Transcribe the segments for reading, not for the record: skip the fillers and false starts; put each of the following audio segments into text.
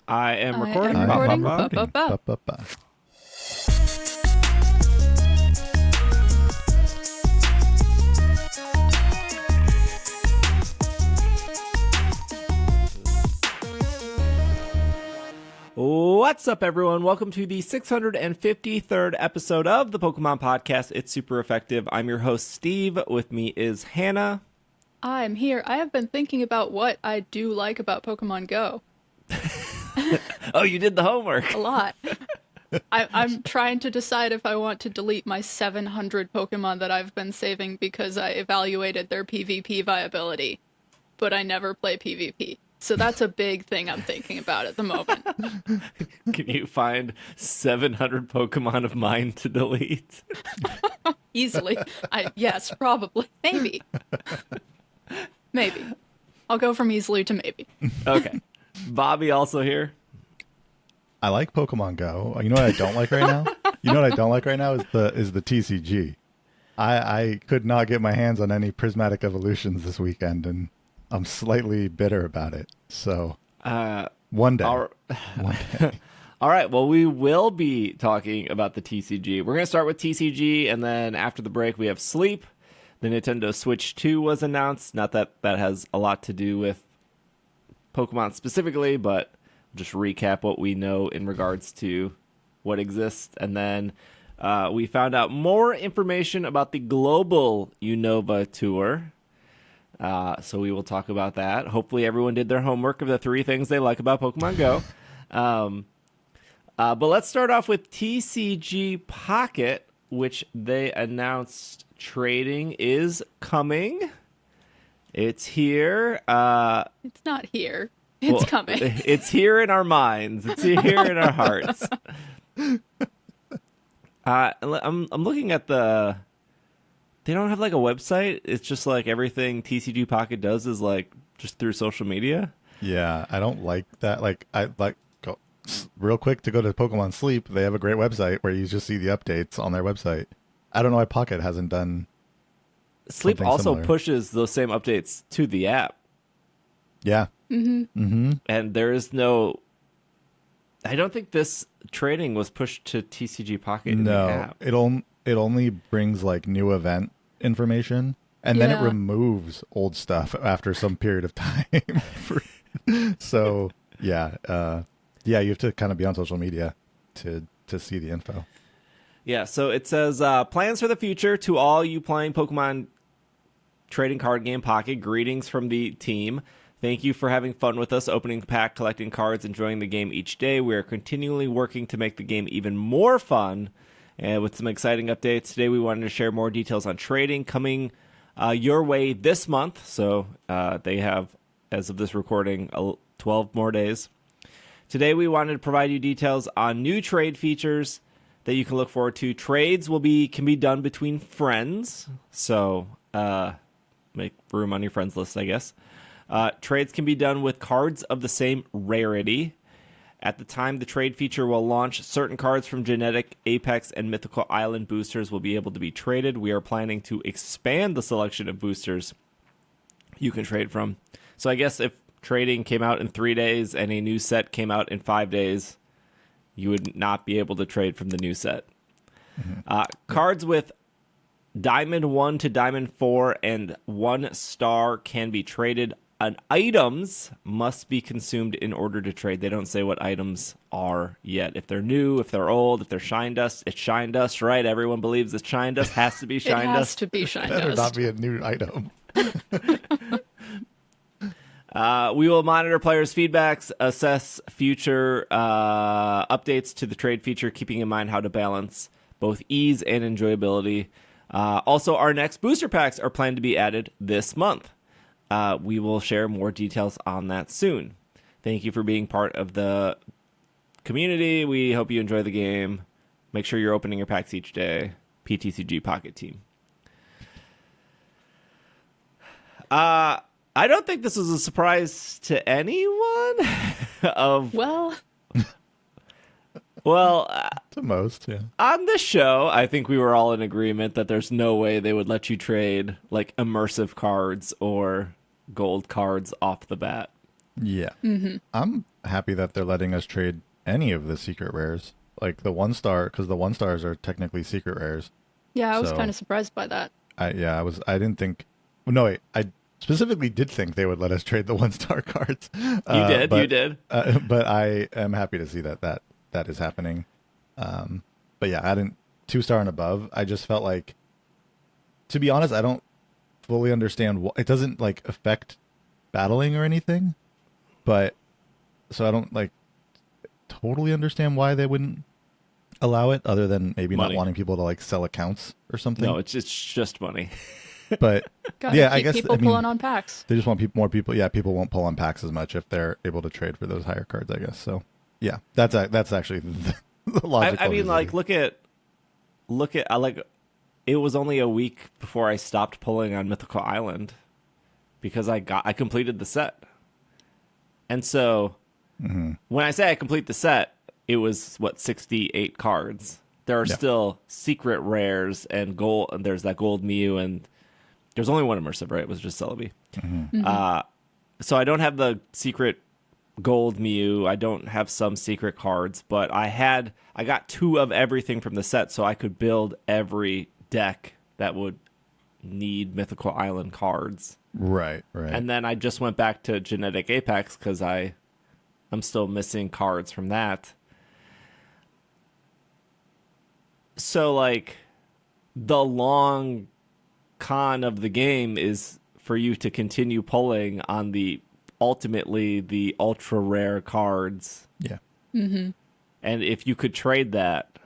I am recording. I am recording. Ba, ba, ba. Ba, ba, ba. What's up, everyone? Welcome to the 653rd episode of the Pokemon Podcast. It's super effective. I'm your host, Steve. With me is Hannah. I'm here. I have been thinking about what I do like about Pokemon Go. Oh, you did the homework. A lot. I'm trying to decide if I want to delete my 700 Pokemon that I've been saving because I evaluated their PvP viability, but I never play PvP. So that's a big thing I'm thinking about at the moment. Can you find 700 Pokemon of mine to delete? Easily. Yes, probably. Maybe. Maybe. I'll go from easily to maybe. Okay. Bobby also here. I like Pokemon Go. You know what I don't like right now? You know what I don't like right now is the TCG. I could not get my hands on any Prismatic evolutions this weekend, and I'm slightly bitter about it. So one day. One day. All right. Well, we will be talking about the TCG. We're going to start with TCG, and then after the break, we have Sleep. The Nintendo Switch 2 was announced. Not that that has a lot to do with Pokemon specifically, but just recap what we know in regards to what exists. And then we found out more information about the global Unova Tour. So we will talk about that. Hopefully everyone did their homework of the 3 things they like about Pokemon Go. But let's start off with TCG Pocket, which they announced trading is coming. It's here. It's not here. It's coming. It's here in our minds. It's here in our hearts. I'm looking at the... They don't have like a website. It's just like everything TCG Pocket does is like just through social media. Yeah, I don't like that. Like I like go real quick to go to Pokemon Sleep. They have a great website where you just see the updates on their website. I don't know why Pocket hasn't done. Sleep also similar. pushes those same updates to the app. Yeah. And there is no... I don't think this trading was pushed to TCG Pocket in the No, app. it only brings like new event information, and then it Yeah. removes old stuff after some period of time. So yeah, you have to kind of be on social media to see the info. Yeah, so it says, plans for the future to all you playing Pokemon trading card game Pocket. Greetings from the team. Thank you for having fun with us, opening the pack, collecting cards, enjoying the game each day. We are continually working to make the game even more fun and with some exciting updates. Today we wanted to share more details on trading coming your way this month. So they have, as of this recording, 12 more days. Today we wanted to provide you details on new trade features that you can look forward to. Trades can be done between friends, so make room on your friends list, I guess. Trades can be done with cards of the same rarity. At the time the trade feature will launch, certain cards from Genetic, Apex, and Mythical Island boosters will be able to be traded. We are planning to expand the selection of boosters you can trade from. So I guess if trading came out in 3 days and a new set came out in 5 days, you would not be able to trade from the new set. Cards with Diamond 1 to Diamond 4 and 1 star can be traded. And items must be consumed in order to trade. They don't say what items are yet. If they're new, if they're old, if they're shine dust, it's shine dust, right? Everyone believes it's shine dust. Has to be shine It has dust. to be shine Better dust. not be a new item. We will monitor players' feedbacks, assess future updates to the trade feature, keeping in mind how to balance both ease and enjoyability. Also, our next booster packs are planned to be added this month. We will share more details on that soon. Thank you for being part of the community. We hope you enjoy the game. Make sure you're opening your packs each day. PTCG Pocket Team. I don't think this was a surprise to anyone. Well, To most, yeah. on this show, I think we were all in agreement that there's no way they would let you trade like immersive cards or gold cards off the bat. Yeah. happy that they're letting us trade any of the secret rares, like the 1-star, because the 1-stars are technically secret rares. Yeah, I was So- kind of surprised by that. I didn't think. No, wait, I specifically did think they would let us trade the 1-star cards. You did. But I am happy to see that is happening. But yeah, I didn't 2-star and above. I just felt like, to be honest, I don't fully understand what it doesn't like affect battling or anything, but so I don't like totally understand why they wouldn't allow it, other than maybe Money. not wanting people to like sell accounts or something. No, it's just money. But Gotta yeah, keep I guess people pulling on packs. they just want more people. Yeah, people won't pull on packs as much if they're able to trade for those higher cards, I guess. So yeah, that's actually the logical. I mean, like, reasoning. look at like, it was only a week before I stopped pulling on Mythical Island because I completed the set, and so when I say I complete the set, it was 68 cards. There are Yeah. still secret rares and gold. And there's that gold Mew, and there's only one immersive, right? It was just Celebi. So I don't have the secret gold Mew. I don't have some secret cards, but I got 2 of everything from the set, so I could build every deck that would need Mythical Island cards. right. And then I just went back to Genetic Apex because I'm still missing cards from that. So, like, the long con of the game is for you to continue pulling on ultimately the ultra rare cards. Yeah. And if you could trade that,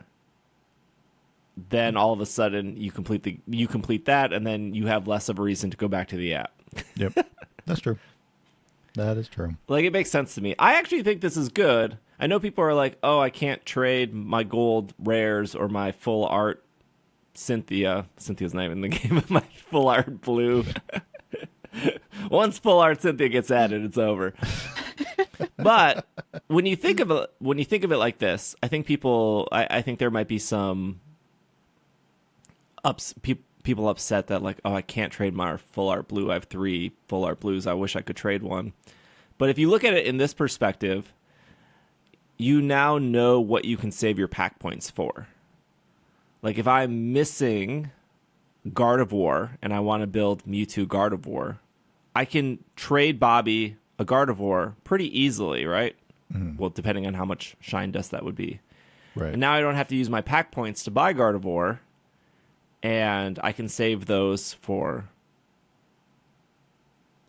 then all of a sudden you complete that, and then you have less of a reason to go back to the app. Yep. That's true. That is true. Like, it makes sense to me. I actually think this is good. I know people are like, oh, I can't trade my gold rares or my full art Cynthia's not even in the game, my full art blue. Once full art Cynthia gets added, it's over. But when you think of it like this, I think I think there might be some people upset that, like, oh, I can't trade my full art blue. I have 3 full art blues. I wish I could trade one. But if you look at it in this perspective, you now know what you can save your pack points for. Like, if I'm missing Gardevoir and I want to build Mewtwo Gardevoir, I can trade Bobby a Gardevoir pretty easily, right? Well, depending on how much Shine Dust that would be. Right. And now I don't have to use my pack points to buy Gardevoir, and I can save those for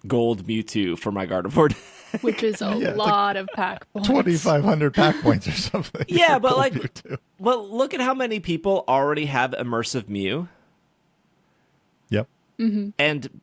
Gold Mewtwo for my Gardevoir. Which is a lot of pack points. 2,500 pack points or something. Yeah, for but Gold like, Mewtwo. well, look at how many people already have Immersive Mew. Yep. And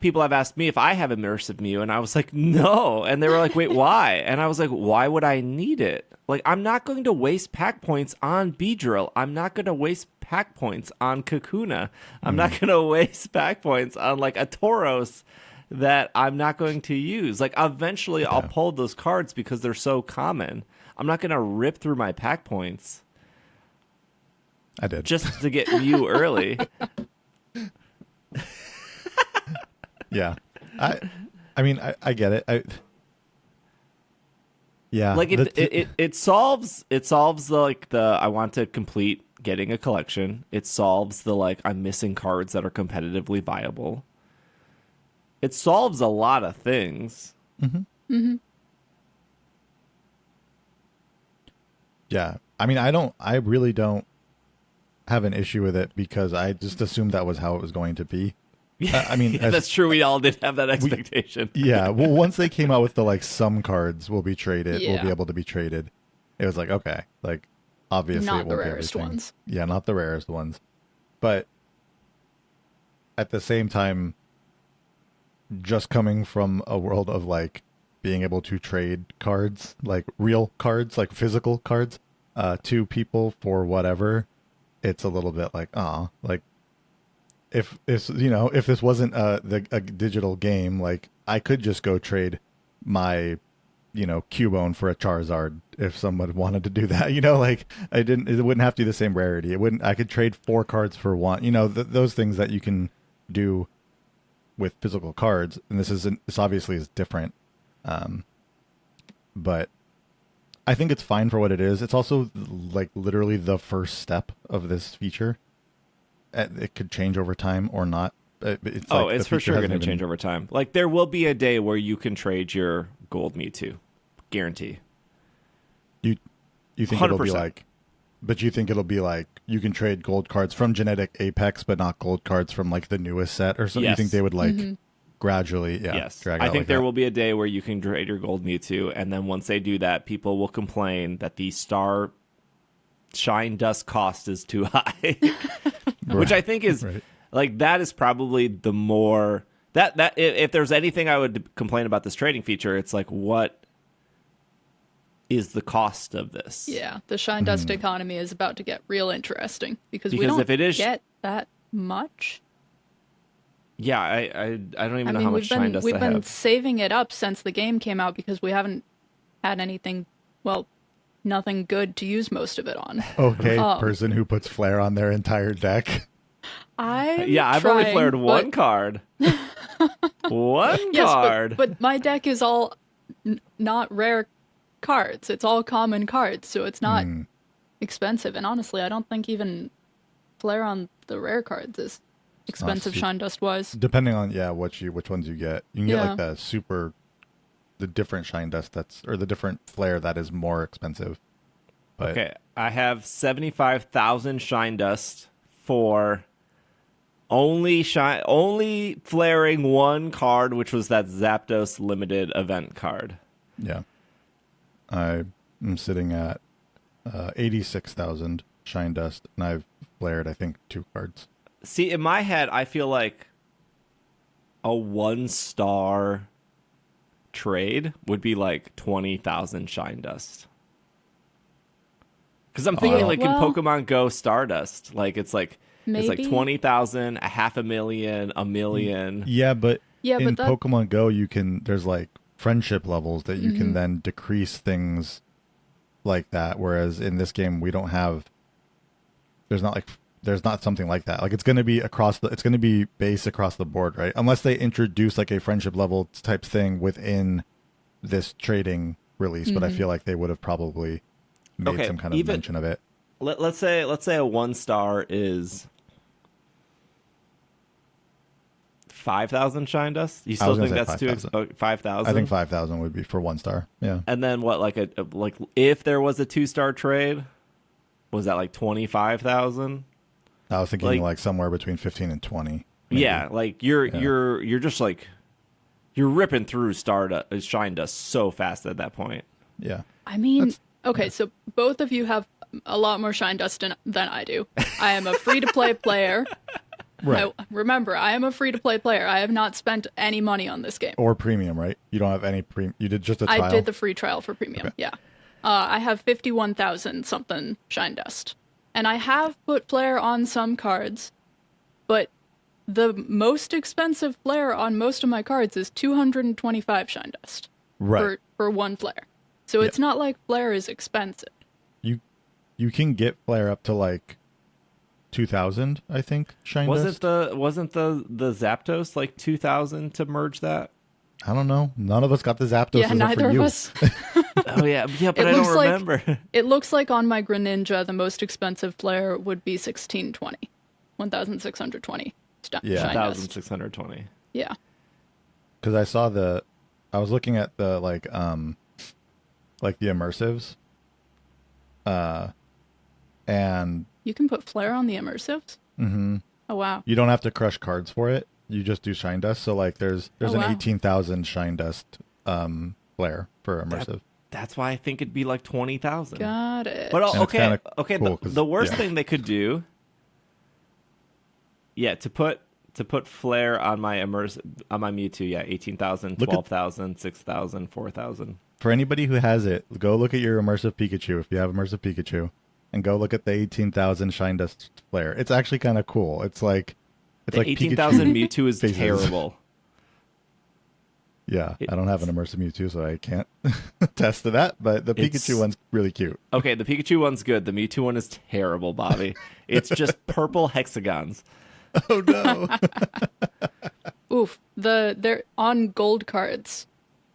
people have asked me if I have Immersive Mew, and I was like, no. And they were like, wait, why? And I was like, why would I need it? Like, I'm not going to waste pack points on Beedrill. I'm not going to waste pack points on Kakuna. I'm not going to waste pack points on, like, a Tauros that I'm not going to use. Like, eventually I'll pull those cards because they're so common. I'm not going to rip through my pack points I did. just to get Mew early. Yeah. I mean, I get it. Yeah. Like, it solves the, like, the I want to complete getting a collection. It solves the, like, I'm missing cards that are competitively viable. It solves a lot of things. Yeah. I mean, I really don't have an issue with it because I just assumed that was how it was going to be. I mean, Yeah, that's true. We all did have that expectation. yeah. Well, once they came out with the, like, some cards will be traded, will be Yeah. able to be traded. It was like, okay, like, obviously Not it the won't be rarest everything. ones. Yeah, not the rarest ones. But at the same time, just coming from a world of, like, being able to trade cards, like real cards, like physical cards, to people for whatever, it's a little bit like, like, if this wasn't a digital game, like, I could just go trade my, Cubone for a Charizard if someone wanted to do that, like, it wouldn't have to be the same rarity. I could trade 4 cards for 1, those things that you can do with physical cards. And this obviously is different. But I think it's fine for what it is. It's also like literally the first step of this feature. It could change over time or not. It's it's for sure going to change over time. Like there will be a day where you can trade your gold Mewtwo, guarantee. You think 100%. It'll be like, but you think it'll be like you can trade gold cards from genetic Apex, but not gold cards from like the newest set or something. Yes. You think they would like gradually, yes. drag I out think like there that? will be a day where you can trade your gold Mewtwo, and then once they do that, people will complain that the star shine dust cost is too high, which I think is like that is probably the more that if there's anything I would complain about this trading feature, it's like what is the cost of this? Yeah, the shine dust economy is about to get real interesting because we Because don't if it is- get that much. Yeah, I don't even know how we've much shine dust we've I been have. saving it up since the game came out because we haven't had anything, well, nothing good to use most of it on. Okay, person who puts flare on their entire deck. I've only flared one card. One card. But my deck is all not rare cards. It's all common cards, so it's not expensive. And honestly, I don't think even flare on the rare cards is expensive shine dust wise. Depending on which ones you get. You can get like the different shine dust or the different flare that is more expensive. But Okay, I have 75,000 shine dust for only flaring one card, which was that Zapdos limited event card. yeah. I am sitting at 86,000 shine dust, and I've flared I think 2 cards. See, in my head, I feel like a 1-star trade would be like 20,000 shine dust. Because I'm thinking like in Pokemon Go Stardust, like it's like maybe. it's like 20,000, 500,000, a million. Yeah, but in that... Pokemon Go, there's like friendship levels that you can then decrease things like that. Whereas in this game, we don't have. There's not something like that. Like it's going to be base across the board, right? Unless they introduce like a friendship level type thing within this trading release, but I feel like they would have probably made some kind of mention of it. Let's say a 1-star is 5,000 shine dust. You still think that's 5,000? I think 5,000 would be for 1-star. Yeah. And then what? Like if there was a 2-star trade, was that like 25,000? I was thinking like somewhere between 15 and 20. Maybe. Yeah, like you're just like you're ripping through shine dust so fast at that point. Yeah. I mean, so both of you have a lot more shine dust than I do. I am a free-to-play player. Right. Remember, I am a free-to-play player. I have not spent any money on this game. Or premium, right? You don't have any you did just a trial? I did the free trial for premium, yeah. I have 51,000 something shine dust. And I have put flare on some cards, but the most expensive flare on most of my cards is 225 shine dust for one flare. So it's not like flare is expensive. You can get flare up to like 2,000, I think, shine dust. Wasn't the Zapdos like 2,000 to merge that? I don't know. None of us got the Zapdos. Yeah, neither of us. Oh yeah, but I don't remember. It looks like on my Greninja, the most expensive flare would be 1,620. Yeah, 1,620. Yeah. Because I was looking at the like the immersives, and you can put flare on the immersives. Mm-hmm. Oh wow! You don't have to crush cards for it. You just do shine dust. So like there's an 18,000 shine dust flare for immersive. That's why I think it'd be like 20,000. Got it. But okay. Cool, the worst thing they could do, to put flare on my Mewtwo, 18,000, 12,000, 6,000, 4,000. For anybody who has it, go look at your immersive Pikachu if you have immersive Pikachu, and go look at the 18,000 shine dust flare. It's actually kind of cool. It's like 18,000 Mewtwo is terrible. Yeah, I don't have an immersive Mewtwo, so I can't attest to that, but the Pikachu one's really cute. Okay, the Pikachu one's good. The Mewtwo one is terrible, Bobby. It's just purple hexagons. Oh, no. Oof. They're on gold cards,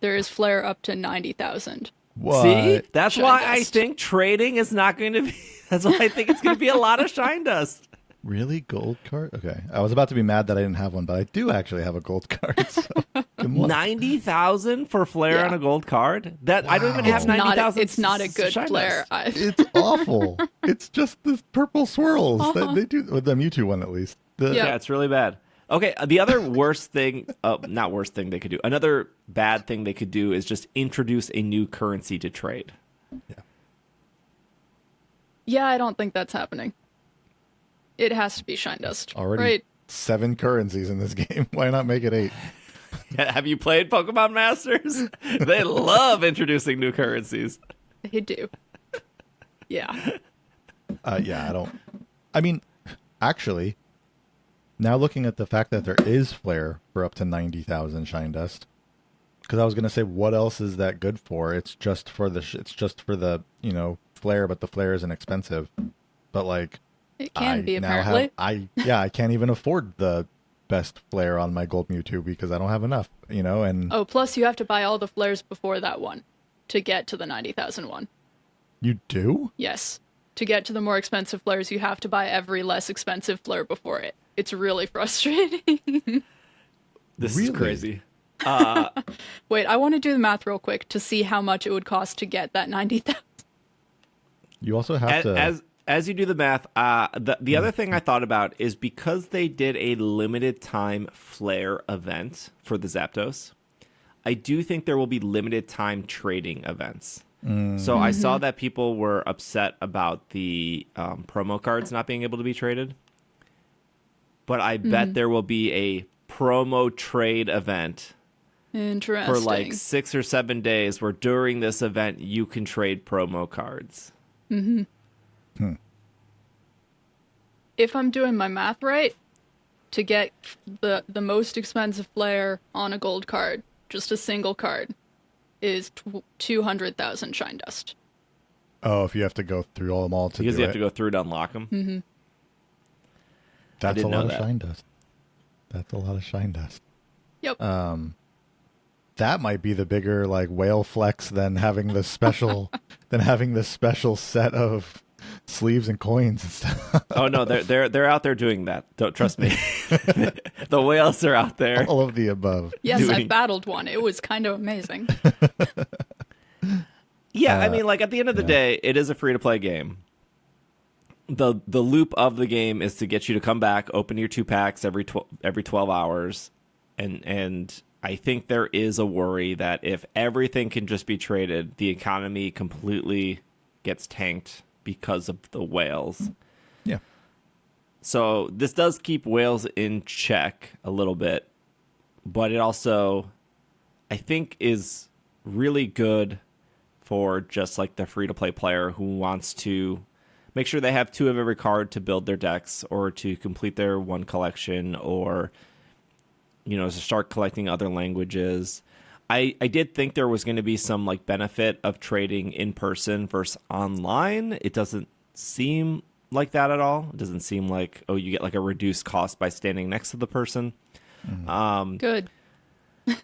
there is flare up to 90,000. What? See, that's Shine why I dust. think trading is not going to be. That's why I think it's going to be a lot of shine dust. Really? Gold card? Okay. I was about to be mad that I didn't have one, but I do actually have a gold card. So good luck. 90,000 for flare Yeah. on a gold card? That I don't even have It's not. 90,000. It's not a good shine flare. dust. It's awful. It's just this purple swirls that they do with the Mewtwo one, at least. Yeah. Yeah, it's really bad. Okay, the other worst thing, not worst thing they could do, another bad thing they could do is just introduce a new currency to trade. Yeah, I don't think that's happening. It has to be shine dust. Already Right. 7 currencies in this game. Why not make it 8? Have you played Pokemon Masters? They love introducing new currencies. They do. Yeah. Yeah, I don't. I mean, actually, now looking at the fact that there is flare for up to 90,000 shine dust, because I was gonna say, what else is that good for? It's just for the flare, but the flare isn't expensive. But like, It can I be, now apparently. I can't even afford the best flare on my gold Mewtwo because I don't have enough. And Oh, plus you have to buy all the flares before that one to get to the 90,000 one. you do. Yes. To get to the more expensive flares, you have to buy every less expensive flare before it. It's really frustrating. This Really? is crazy. Wait, I want to do the math real quick to see how much it would cost to get that 90,000. You also have to. As you do the math, the other thing I thought about is because they did a limited time flare event for the Zapdos, I do think there will be limited time trading events. So I saw that people were upset about the promo cards not being able to be traded. But I bet there will be a promo trade event Interesting. for like 6 or 7 days where during this event you can trade promo cards. If I'm doing my math right, to get the most expensive flare on a gold card, just a single card, is 200,000 shine dust. Oh, if you have to go through all them all to Because do you it. have to go through to unlock them. That's a didn't lot know of that. shine dust. That's a lot of shine dust. Yep. That might be the bigger like whale flex than having the special set of sleeves and coins and stuff. Oh no, they're out there doing that. Don't trust me. The whales are out there. All of the above. Yes, I doing- battled one. It was kind of amazing. Yeah, I mean, like at the end of the yeah. day, it is a free to play game. The loop of the game is to get you to come back, open your 2 packs every 12 hours, and I think there is a worry that if everything can just be traded, the economy completely gets tanked because of the whales. Yeah. So this does keep whales in check a little bit, but it also, I think, is really good for just like the free-to-play player who wants to make sure they have 2 of every card to build their decks or to complete their one collection or, to start collecting other languages. I did think there was going to be some like benefit of trading in person versus online. It doesn't seem like that at all. It doesn't seem like, you get like a reduced cost by standing next to the person. Good. This was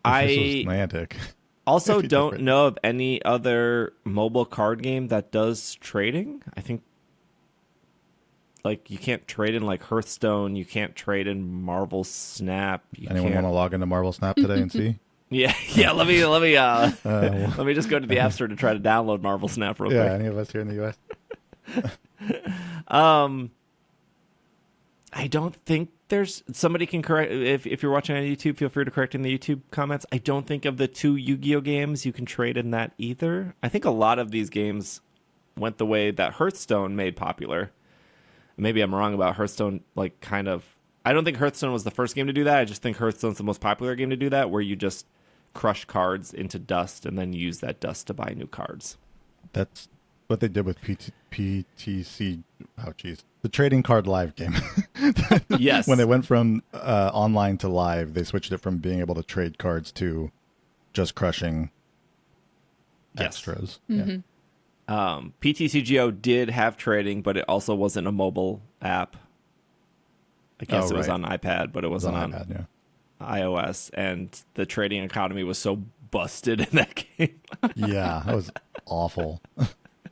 I Niantic. also It'd be don't different. know of any other mobile card game that does trading. I think like you can't trade in like Hearthstone. You can't trade in Marvel Snap. Anyone want to log into Marvel Snap today and see? Yeah. Let me let me just go to the App Store to try to download Marvel Snap real Yeah, quick. any of us here in the US? I don't think there's somebody can correct if you're watching on YouTube. Feel free to correct in the YouTube comments. I don't think of the 2 Yu-Gi-Oh games you can trade in that either. I think a lot of these games went the way that Hearthstone made popular. Maybe I'm wrong about Hearthstone. Like kind of, I don't think Hearthstone was the first game to do that. I just think Hearthstone's the most popular game to do that, where you just crush cards into dust and then use that dust to buy new cards. That's what they did with PTC. Oh, geez. The trading card live game. Yes. When they went from online to live, they switched it from being able to trade cards to just crushing Yes. extras. Mm-hmm. Yeah. PTCGO did have trading, but it also wasn't a mobile app. I guess Oh, it was right. on iPad, but it wasn't on iPad, yeah. iOS, and the trading economy was so busted in that game. Yeah, that was awful.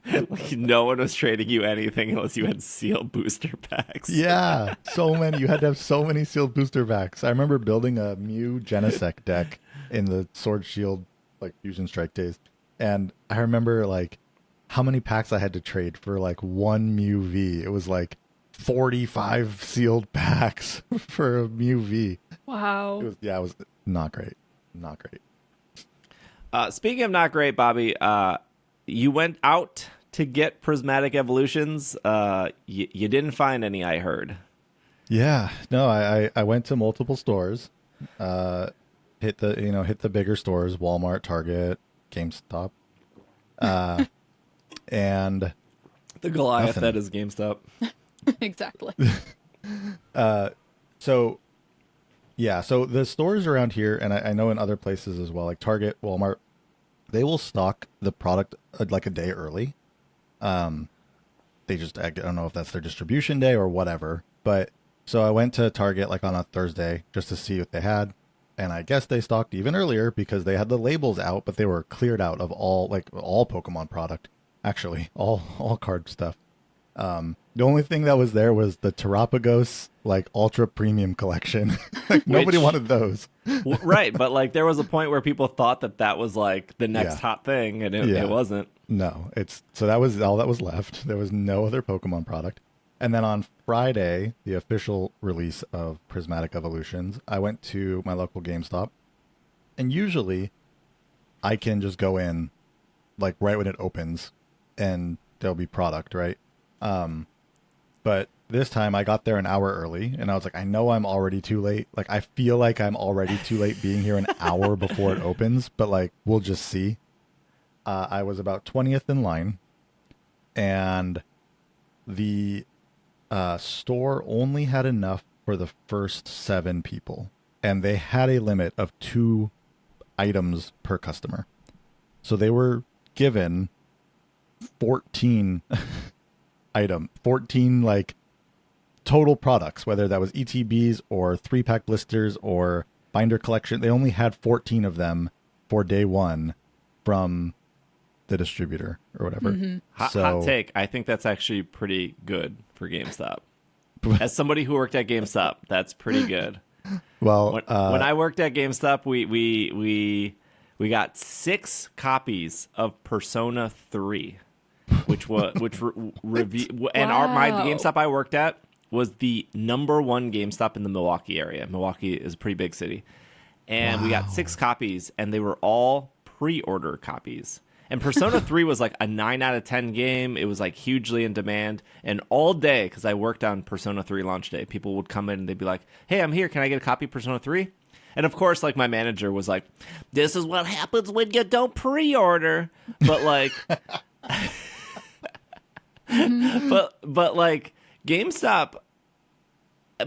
Like, no one was trading you anything unless you had sealed booster packs. Yeah, so many. You had to have so many sealed booster packs. I remember building a Mew Genesect deck in the Sword Shield like Fusion Strike days, and I remember like how many packs I had to trade for like one Mew V. It was like 45 sealed packs for a Mew V. Wow. It was not great, not great. Speaking of not great, Bobby, you went out to get Prismatic Evolutions. You didn't find any, I heard. Yeah, no, I went to multiple stores, hit the bigger stores, Walmart, Target, GameStop, and The Goliath nothing. that is GameStop. Exactly. So the stores around here, and I know in other places as well, like Target, Walmart, they will stock the product like a day early. They just, I don't know if that's their distribution day or whatever, but so I went to Target like on a Thursday just to see what they had. And I guess they stocked even earlier because they had the labels out, but they were cleared out of all Pokemon product, actually, all card stuff. The only thing that was there was the Terapagos like ultra premium collection. Like nobody wanted those. Right, but like there was a point where people thought that was like the next hot thing, and it wasn't. No, so that was all that was left. There was no other Pokemon product. And then on Friday, the official release of Prismatic Evolutions, I went to my local GameStop, and usually I can just go in like right when it opens and there'll be product, right? But this time I got there an hour early, and I was like, I know I'm already too late. Like, I feel like I'm already too late being here an hour before it opens, but like, we'll just see. I was about 20th in line, and the store only had enough for the first 7 people, and they had a limit of 2 items per customer. So they were given 14 14 like total products, whether that was ETBs or 3-pack blisters or binder collection. They only had 14 of them for day 1 from the distributor or whatever. Mm-hmm. Hot take. I think that's actually pretty good for GameStop. As somebody who worked at GameStop, that's pretty good. Well, when I worked at GameStop, we got 6 copies of Persona 3, which review and the GameStop I worked at was the #1 GameStop in the Milwaukee area. Milwaukee is a pretty big city, and we got 6 copies, and they were all pre-order copies. And Persona 3 was like a 9 out of 10 game. It was like hugely in demand. And all day, because I worked on Persona 3 launch day, people would come in and they'd be like, hey, I'm here. Can I get a copy of Persona 3? And of course, like my manager was like, this is what happens when you don't pre-order. But like, but like GameStop,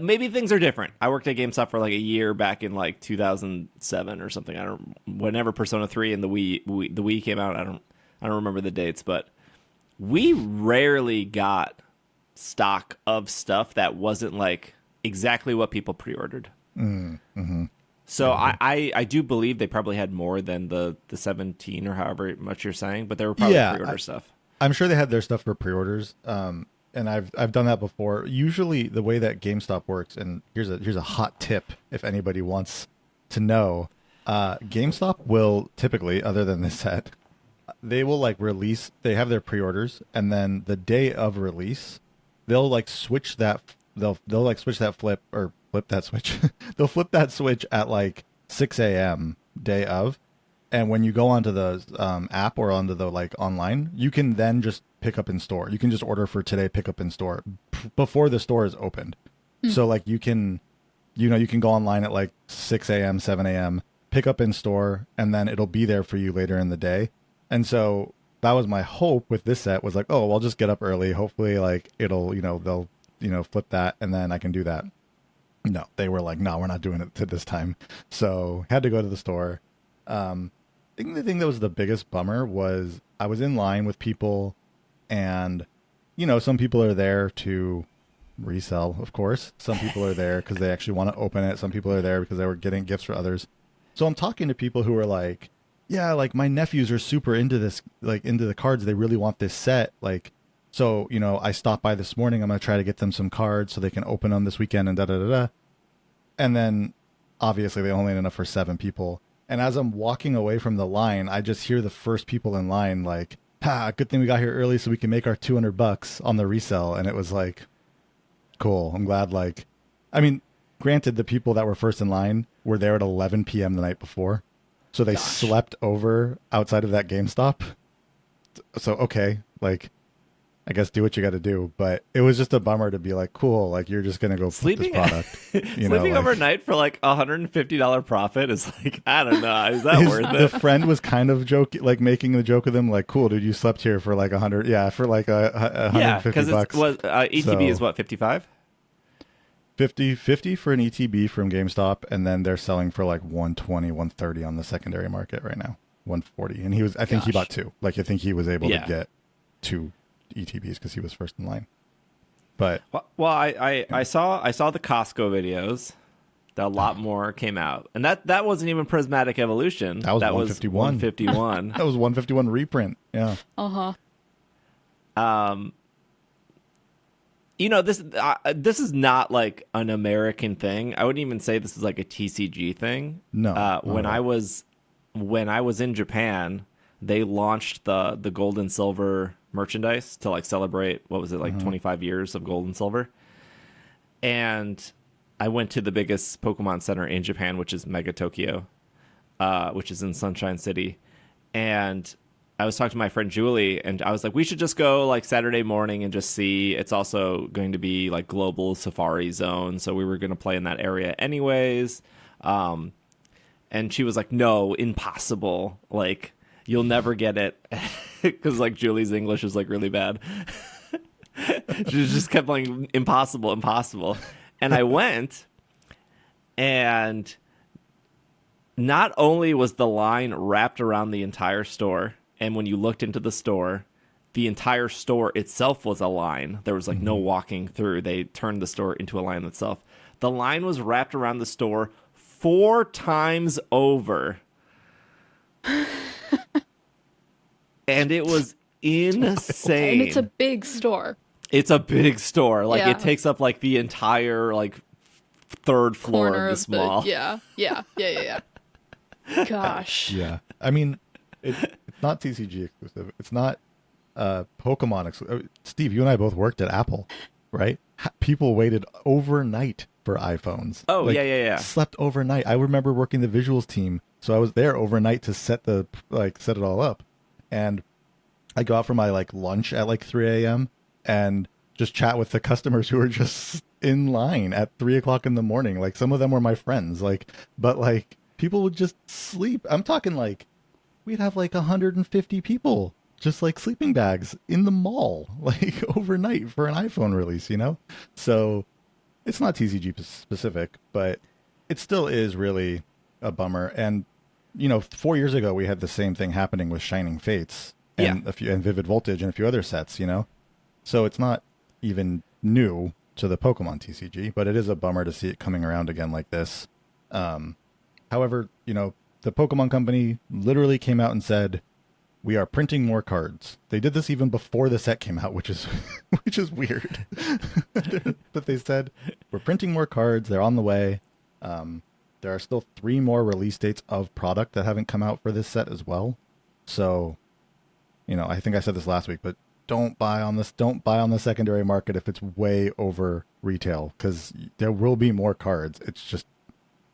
maybe things are different. I worked at GameStop for like a year back in like 2007 or something. Whenever Persona 3 and the Wii came out. I don't remember the dates, but we rarely got stock of stuff that wasn't like exactly what people pre-ordered. Mm-hmm. So I do believe they probably had more than the 17 or however much you're saying, but they were probably pre-order stuff. I'm sure they had their stuff for pre-orders. And I've done that before. Usually the way that GameStop works, and here's a hot tip if anybody wants to know, GameStop will typically, other than this set, they will like release, they have their pre-orders, and then the day of release, they'll like switch that, they'll like switch that flip that switch. They'll flip that switch at like 6 a.m. day of. And when you go onto the app or onto the like online, you can then just pick up in store. You can just order for today, pick up in store before the store is opened. So like you can go online at like 6 a.m., 7 a.m., pick up in store, and then it'll be there for you later in the day. And so that was my hope with this set was like, oh, I'll just get up early. Hopefully like it'll, they'll, flip that and then I can do that. No, they were like, no, we're not doing it to this time. So had to go to the store. I think the thing that was the biggest bummer was I was in line with people and, some people are there to resell, of course. Some people are there because they actually want to open it. Some people are there because they were getting gifts for others. So I'm talking to people who are like, yeah, like my nephews are super into this, like into the cards. They really want this set. Like, so, you know, I stopped by this morning. I'm going to try to get them some cards so they can open them this weekend and da-da-da-da. And then obviously they only had enough for 7 people. And as I'm walking away from the line, I just hear the first people in line like, good thing we got here early so we can make our $200 on the resell. And it was like, cool. I'm glad, like, I mean, granted, the people that were first in line were there at 11 p.m. the night before. So they slept over outside of that GameStop. So, okay, like, I guess do what you got to do. But it was just a bummer to be like, cool, like, you're just going to go Sleeping, put this product. You sleeping know, like, overnight for like $150 profit is like, I don't know. Is that worth the it? friend was kind of joking, like making the joke with him, like, cool, dude, you slept here for like 100. Yeah, for like a Yeah, $150. because it was ETB is So- what, 55? 50 for an ETB from GameStop, and then they're selling for like 120, 130 on the secondary market right now. 140. And he was, I think he bought 2. Like, I think he was able to get 2 ETBs because he was first in line. But Well, I saw the Costco videos. A lot more came out, and that wasn't even Prismatic Evolution. That was 151. 151. that was 151 reprint. Yeah. You know, this is not like an American thing. I wouldn't even say this is like a TCG thing. No. When I was in Japan, they launched the gold and silver merchandise to like celebrate, what was it, like 25 years of gold and silver. And I went to the biggest Pokemon center in Japan, which is Mega Tokyo, which is in Sunshine City. And I was talking to my friend Julie, and I was like, we should just go like Saturday morning and just see. It's also going to be like global safari zone, so we were going to play in that area anyways. And she was like, no, impossible. Like, you'll never get it. Because like Julie's English is like really bad. She just kept like, impossible, impossible. And I went, and not only was the line wrapped around the entire store, and when you looked into the store, the entire store itself was a line. There was like no walking through. They turned the store into a line itself. The line was wrapped around the store 4 times over. And it was insane. And it's a big store. It's a big store. Like, Yeah. it takes up like the entire like 3rd floor Corner of the mall. Yeah. Gosh. Yeah. I mean, it's not TCG exclusive. It's not Pokemon exclusive. Steve, you and I both worked at Apple, right? People waited overnight for iPhones. Oh, yeah. Slept overnight. I remember working the visuals team, so I was there overnight to set it all up. And I go out for my like lunch at like 3 a.m. and just chat with the customers who were just in line at 3 o'clock in the morning. Like, some of them were my friends, like, but like people would just sleep. I'm talking like we'd have like 150 people just like sleeping bags in the mall, like overnight for an iPhone release, you know? So it's not TCG specific, but it still is really a bummer. And, you know, 4 years ago, we had the same thing happening with Shining Fates and and Vivid Voltage and a few other sets, you know? So it's not even new to the Pokemon TCG, but it is a bummer to see it coming around again like this. However, you know, the Pokemon Company literally came out and said, we are printing more cards. They did this even before the set came out, which is weird. But they said, we're printing more cards. They're on the way. There are still 3 more release dates of product that haven't come out for this set as well. So, you know, I think I said this last week, but don't buy on the secondary market if it's way over retail, because there will be more cards. It's just,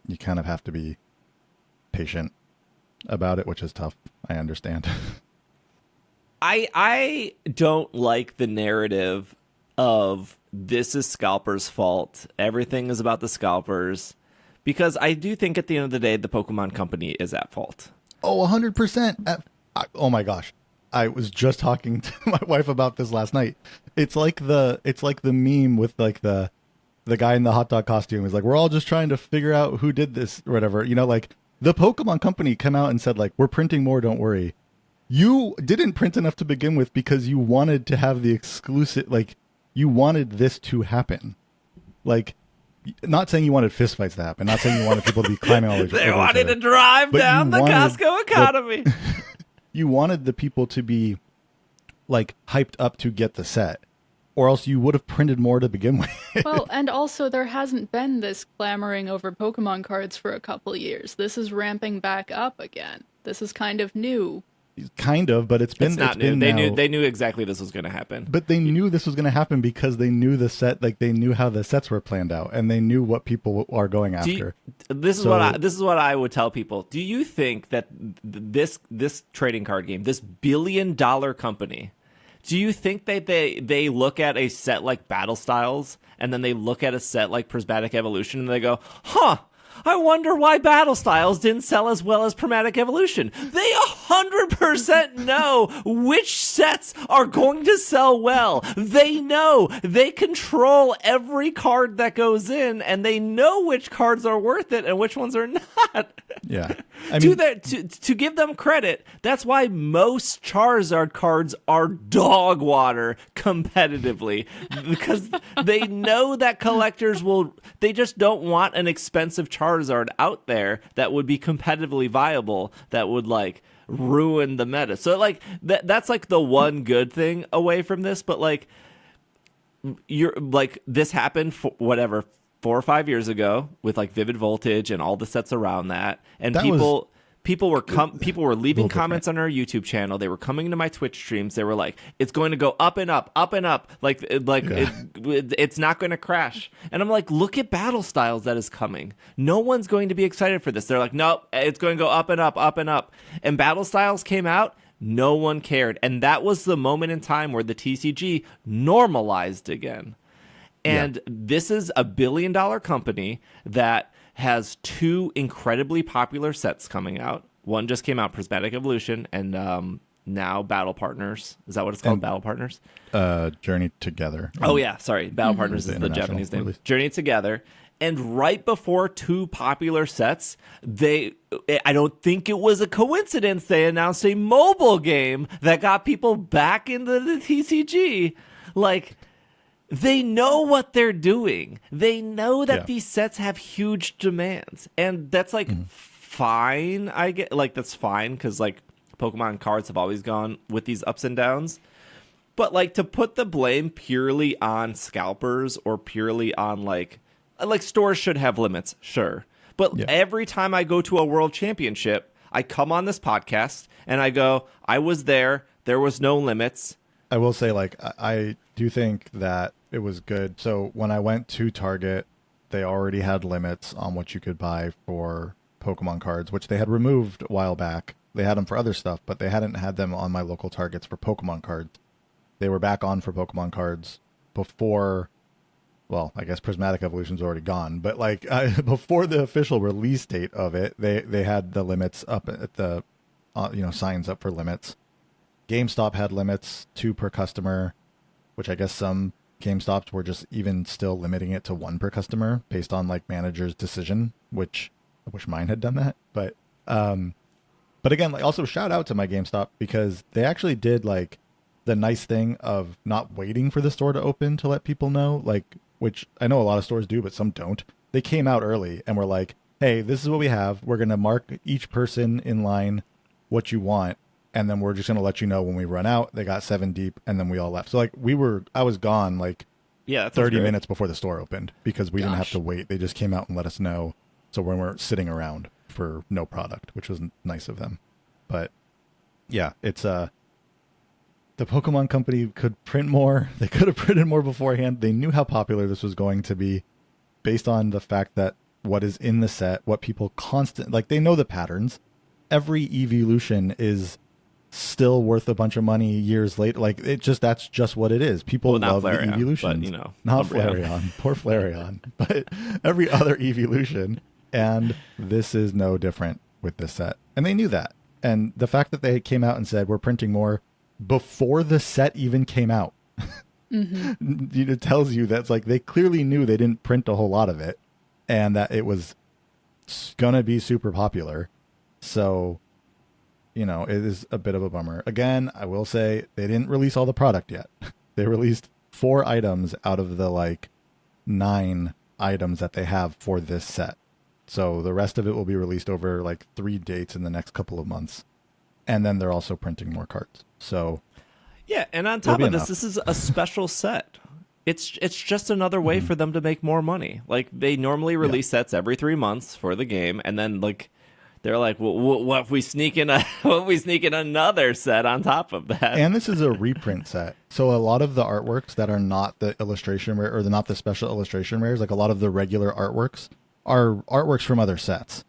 you kind of have to be patient about it, which is tough. I understand. I don't like the narrative of this is scalpers' fault. Everything is about the scalpers, because I do think at the end of the day, the Pokemon Company is at fault. Oh, 100%. Oh my gosh. I was just talking to my wife about this last night. It's like the meme with like the guy in the hot dog costume is like, we're all just trying to figure out who did this or whatever. You know, like, the Pokemon Company come out and said, like, we're printing more, don't worry. You didn't print enough to begin with because you wanted to have the exclusive, like, You wanted this to happen. Like, not saying you wanted fistfights to happen, not saying you wanted people to be climbing all over each other. They wanted to drive down the Costco economy. You wanted the people to be like hyped up to get the set, or else you would have printed more to begin with. Well, and also there hasn't been this clamoring over Pokemon cards for a couple years. This is ramping back up again. This is kind of new. Kind of, but it's not new. Been They knew exactly this was going to happen. But they knew this was going to happen because they knew the set, like they knew how the sets were planned out, and they knew what people are going after. This is what I would tell people. Do you think that this trading card game, this billion-dollar company, do you think that they look at a set like Battle Styles and then they look at a set like Prismatic Evolution and they go, huh, I wonder why Battle Styles didn't sell as well as Prismatic Evolution? They 100% know which sets are going to sell well. They know. They control every card that goes in, and they know which cards are worth it and which ones are not. Yeah. I mean, to give them credit, that's why most Charizard cards are dog water competitively, because they know that collectors will. They just don't want an expensive Charizard out there that would be competitively viable, that would like ruin the meta. So like that's like the one good thing away from this, but like you're like this happened for whatever 4 or 5 years ago with like Vivid Voltage and all the sets around that, and that people were leaving comments on our YouTube channel. They were coming to my Twitch streams. They were like, "It's going to go up and up, up and up. It's not going to crash." And I'm like, "Look at Battle Styles that is coming. No one's going to be excited for this." They're like, "Nope, it's going to go up and up, up and up." And Battle Styles came out. No one cared, and that was the moment in time where the TCG normalized again. And this is a billion-dollar company that has 2 incredibly popular sets coming out. One just came out, Prismatic Evolution, and now Battle Partners. Is that what it's called, Battle Partners? Journey Together. Oh, yeah, sorry. Battle Partners is the Japanese name. Release. Journey Together. And right before 2 popular sets, I don't think it was a coincidence, they announced a mobile game that got people back into the TCG. Like, they know what they're doing. They know that these sets have huge demands. And that's like fine. I get like that's fine because like Pokemon cards have always gone with these ups and downs. But like to put the blame purely on scalpers or purely on like stores should have limits, sure. But every time I go to a world championship, I come on this podcast and I go, I was there was no limits. I will say, like, I do think that it was good. So when I went to Target, they already had limits on what you could buy for Pokemon cards, which they had removed a while back. They had them for other stuff, but they hadn't had them on my local Targets for Pokemon cards. They were back on for Pokemon cards before, well, I guess Prismatic Evolution's already gone, but like before the official release date of it, they had the limits up at the, signs up for limits. GameStop had limits, 2 per customer, which I guess some GameStops were just even still limiting it to 1 per customer based on like manager's decision, which I wish mine had done that. But again, like also shout out to my GameStop because they actually did like the nice thing of not waiting for the store to open to let people know, like, which I know a lot of stores do, but some don't. They came out early and were like, hey, this is what we have. We're going to mark each person in line what you want. And then we're just going to let you know when we run out. They got 7 deep and then we all left. So like I was gone like 30 minutes before the store opened because we didn't have to wait. They just came out and let us know. So we weren't sitting around for no product, which was nice of them. But yeah, it's the Pokemon Company could print more. They could have printed more beforehand. They knew how popular this was going to be based on the fact that what is in the set, what people they know the patterns. Every evolution is still worth a bunch of money years later. Like that's just what it is. People love the evolutions. But, not Flareon. Poor Flareon. But every other evolution. And this is no different with this set. And they knew that. And the fact that they came out and said, we're printing more before the set even came out, it tells you that's like, they clearly knew they didn't print a whole lot of it and that it was going to be super popular. So, it is a bit of a bummer. Again, I will say they didn't release all the product yet. They released 4 items out of the like 9 items that they have for this set. So the rest of it will be released over like 3 dates in the next couple of months. And then they're also printing more cards. So yeah, and on top of enough. this is a special set. It's just another way for them to make more money. Like they normally release sets every 3 months for the game, and then like they're like, well, what if we sneak in another set on top of that? And this is a reprint set. So a lot of the artworks that are not the illustration rare or not the special illustration rares, like a lot of the regular artworks are artworks from other sets.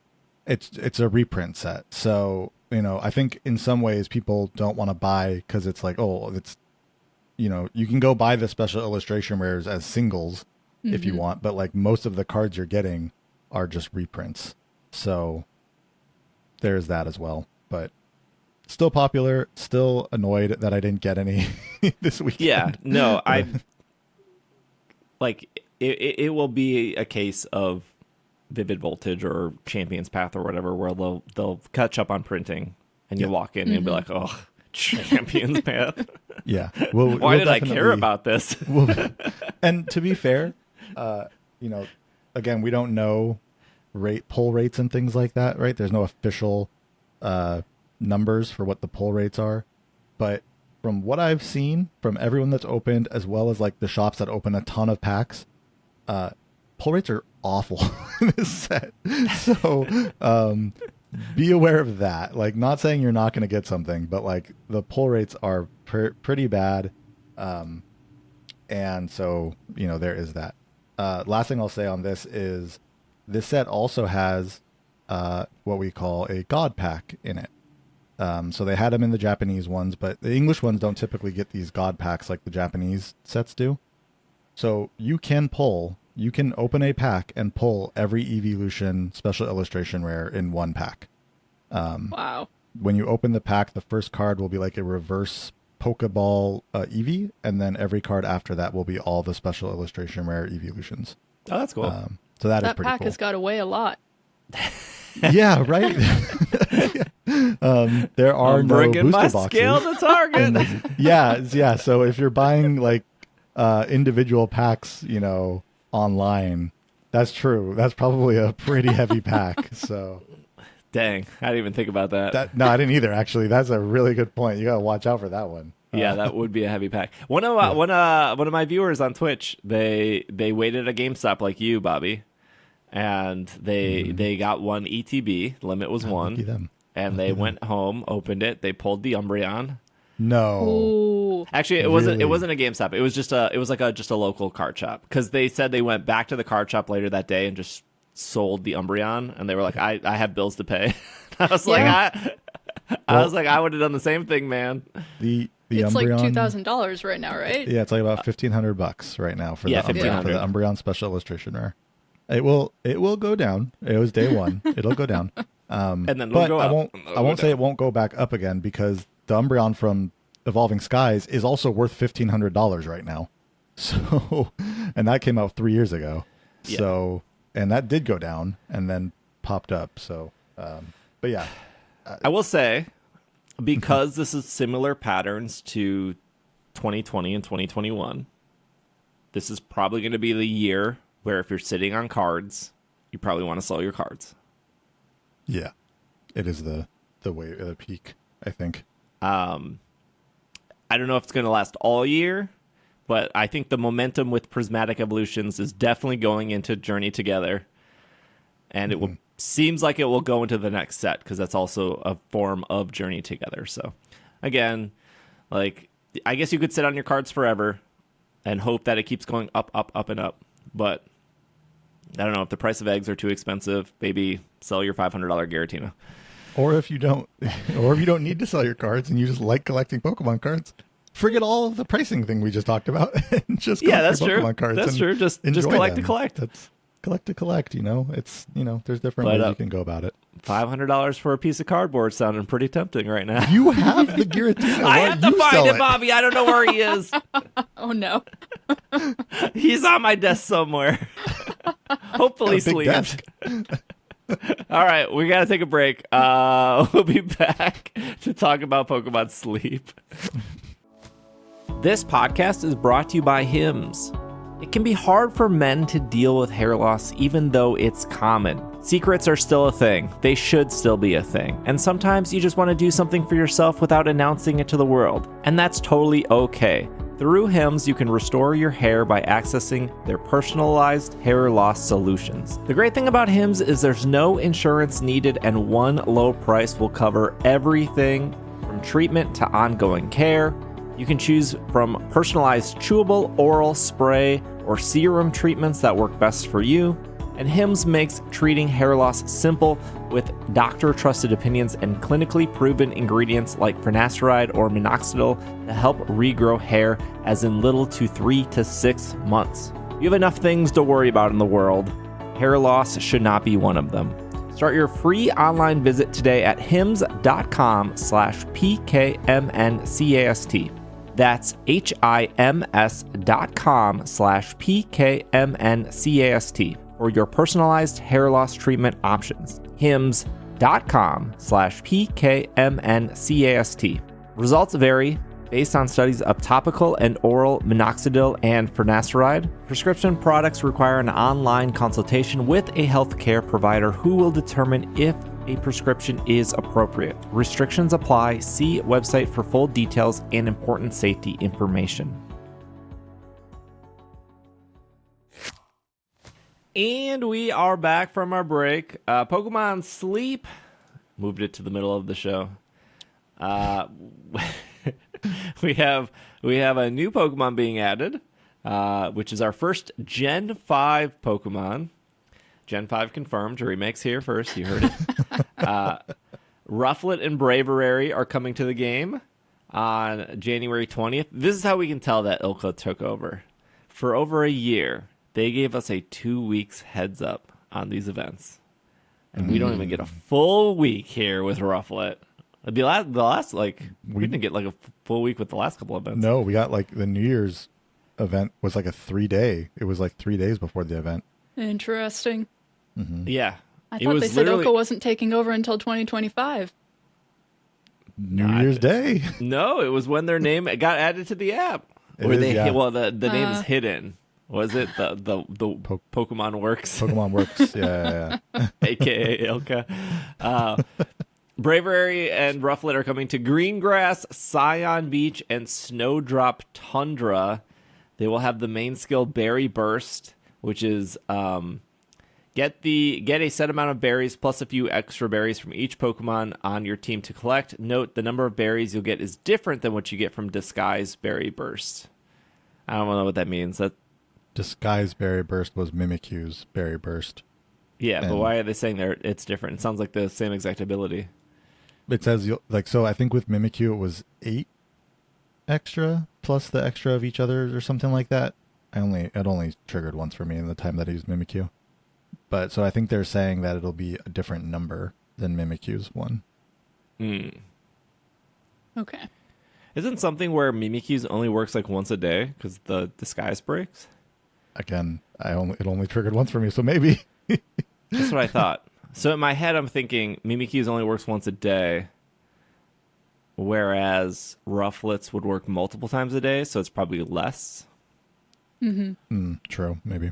It's a reprint set. So, you know, I think in some ways people don't want to buy because it's like, oh, it's, you know, you can go buy the special illustration rares as singles if you want, but like most of the cards you're getting are just reprints. So there's that as well. But still popular, still annoyed that I didn't get any this weekend. Yeah, no, I like it will be a case of Vivid Voltage or Champion's Path or whatever, where they'll catch up on printing, and you walk in and you'll be like, oh, Champion's Path. Yeah. Why did I care about this? And to be fair, you know, again, we don't know pull rates and things like that, right? There's no official numbers for what the pull rates are, but from what I've seen from everyone that's opened, as well as like the shops that open a ton of packs, pull rates are awful in this set. So be aware of that. Like, not saying you're not going to get something, but like the pull rates are pretty bad. And so, you know, there is that. Last thing I'll say on this is this set also has what we call a God pack in it. So they had them in the Japanese ones, but the English ones don't typically get these God packs like the Japanese sets do. So you can open a pack and pull every Evolution special illustration rare in one pack. Wow. When you open the pack, the first card will be like a reverse Pokeball Eevee, and then every card after that will be all the special illustration rare Evolutions. Oh, that's cool. So that is pretty cool. That pack has got to weigh a lot. Yeah, right. There are no bringing booster my boxes. Scale to Target. Yeah. So if you're buying like individual packs, you know, online, that's true. That's probably a pretty heavy pack. So, dang, I didn't even think about that. No, I didn't either. Actually, that's a really good point. You gotta watch out for that one. Yeah, that would be a heavy pack. One of my viewers on Twitch, they waited at a GameStop like you, Bobby, and they got one ETB. Limit was one, them. and they went home, opened it, they pulled the Umbreon. No. Ooh. Actually, it wasn't a GameStop. It was just a local card shop, because they said they went back to the card shop later that day and just sold the Umbreon, and they were like, I have bills to pay. I was like, I would have done the same thing, man. It's Umbreon, like $2,000 right now, right? Yeah, it's like about $1,500 right now for the $1,500 Umbreon special illustration rare. It will go down. It was day one. It'll go down. And then it'll but go up. I won't say it won't go back up again, because the Umbreon from Evolving Skies is also worth $1,500 right now. So, and that came out 3 years ago. Yeah. So, and that did go down and then popped up. So, but yeah. I will say, because this is similar patterns to 2020 and 2021, this is probably going to be the year where if you're sitting on cards, you probably want to sell your cards. Yeah, it is the way the peak, I think. I don't know if it's going to last all year, but I think the momentum with Prismatic Evolutions is definitely going into Journey Together, and it seems like it will go into the next set, because that's also a form of Journey Together. So, again, like, I guess you could sit on your cards forever and hope that it keeps going up, up, up, and up. But I don't know, if the price of eggs are too expensive, maybe sell your $500 Giratina. Or if you don't need to sell your cards and you just like collecting Pokemon cards, forget all of the pricing thing we just talked about and just collect your Pokemon cards. That's true. Just collect to collect. That's collect to collect. You know, it's, you know, there's different ways you can go about it. $500 for a piece of cardboard sounding pretty tempting right now. You have the Giratina. I have to find it, Bobby. I don't know where he is. Oh no. He's on my desk somewhere. Hopefully sleeved. All right, we got to take a break. We'll be back to talk about Pokemon Sleep. This podcast is brought to you by Hims. It can be hard for men to deal with hair loss even though it's common. Secrets are still a thing. They should still be a thing. And sometimes you just want to do something for yourself without announcing it to the world. And that's totally okay. Through Hims, you can restore your hair by accessing their personalized hair loss solutions. The great thing about Hims is there's no insurance needed and one low price will cover everything from treatment to ongoing care. You can choose from personalized chewable, oral, spray, or serum treatments that work best for you. And Hims makes treating hair loss simple with doctor-trusted opinions and clinically proven ingredients like finasteride or minoxidil to help regrow hair as in little to 3 to 6 months. You have enough things to worry about in the world. Hair loss should not be one of them. Start your free online visit today at hims.com/PKMNcast. That's HIMS.com/PKMNcast for your personalized hair loss treatment options. HIMS.com/PKMNcast. Results vary based on studies of topical and oral minoxidil and finasteride. Prescription products require an online consultation with a healthcare provider who will determine if a prescription is appropriate. Restrictions apply. See website for full details and important safety information. And we are back from our break. Pokemon Sleep moved it to the middle of the show. We have a new Pokemon being added, which is our first Gen 5 Pokemon. Gen 5 confirmed. Remakes here first. You heard it. Rufflet and Braverary are coming to the game on January 20th. This is how we can tell that Ilka took over. For over a year, they gave us a 2 weeks heads up on these events. And we don't even get a full week here with Rufflet. The last we didn't get like a full week with the last couple of events. No, we got like the New Year's event was like a 3-day. It was like 3 days before the event. Interesting. Mm-hmm. Yeah. I thought they said Ilka wasn't taking over until 2025. New Year's Day. No, it was when their name got added to the app. The name is hidden. Was it the Pokemon Works? Pokemon Works, yeah. AKA Ilka. Bravery and Rufflet are coming to Greengrass, Scion Beach, and Snowdrop Tundra. They will have the main skill Berry Burst, which is get a set amount of berries plus a few extra berries from each Pokemon on your team to collect. Note the number of berries you'll get is different than what you get from Disguise Berry Burst. I don't know what that means. Disguise Berry Burst was Mimikyu's Berry Burst. Yeah, but why are they saying it's different? It sounds like the same exact ability. It says so I think with Mimikyu it was 8 extra plus the extra of each other or something like that. It only triggered once for me in the time that I used Mimikyu. But so I think they're saying that it'll be a different number than Mimikyu's one. Okay. Isn't something where Mimikyu's only works like once a day because the disguise breaks? Again, it only triggered once for me, so maybe. That's what I thought. So in my head, I'm thinking Mimikyu's only works once a day, whereas Rufflet's would work multiple times a day, so it's probably less. Mm-hmm. True, maybe.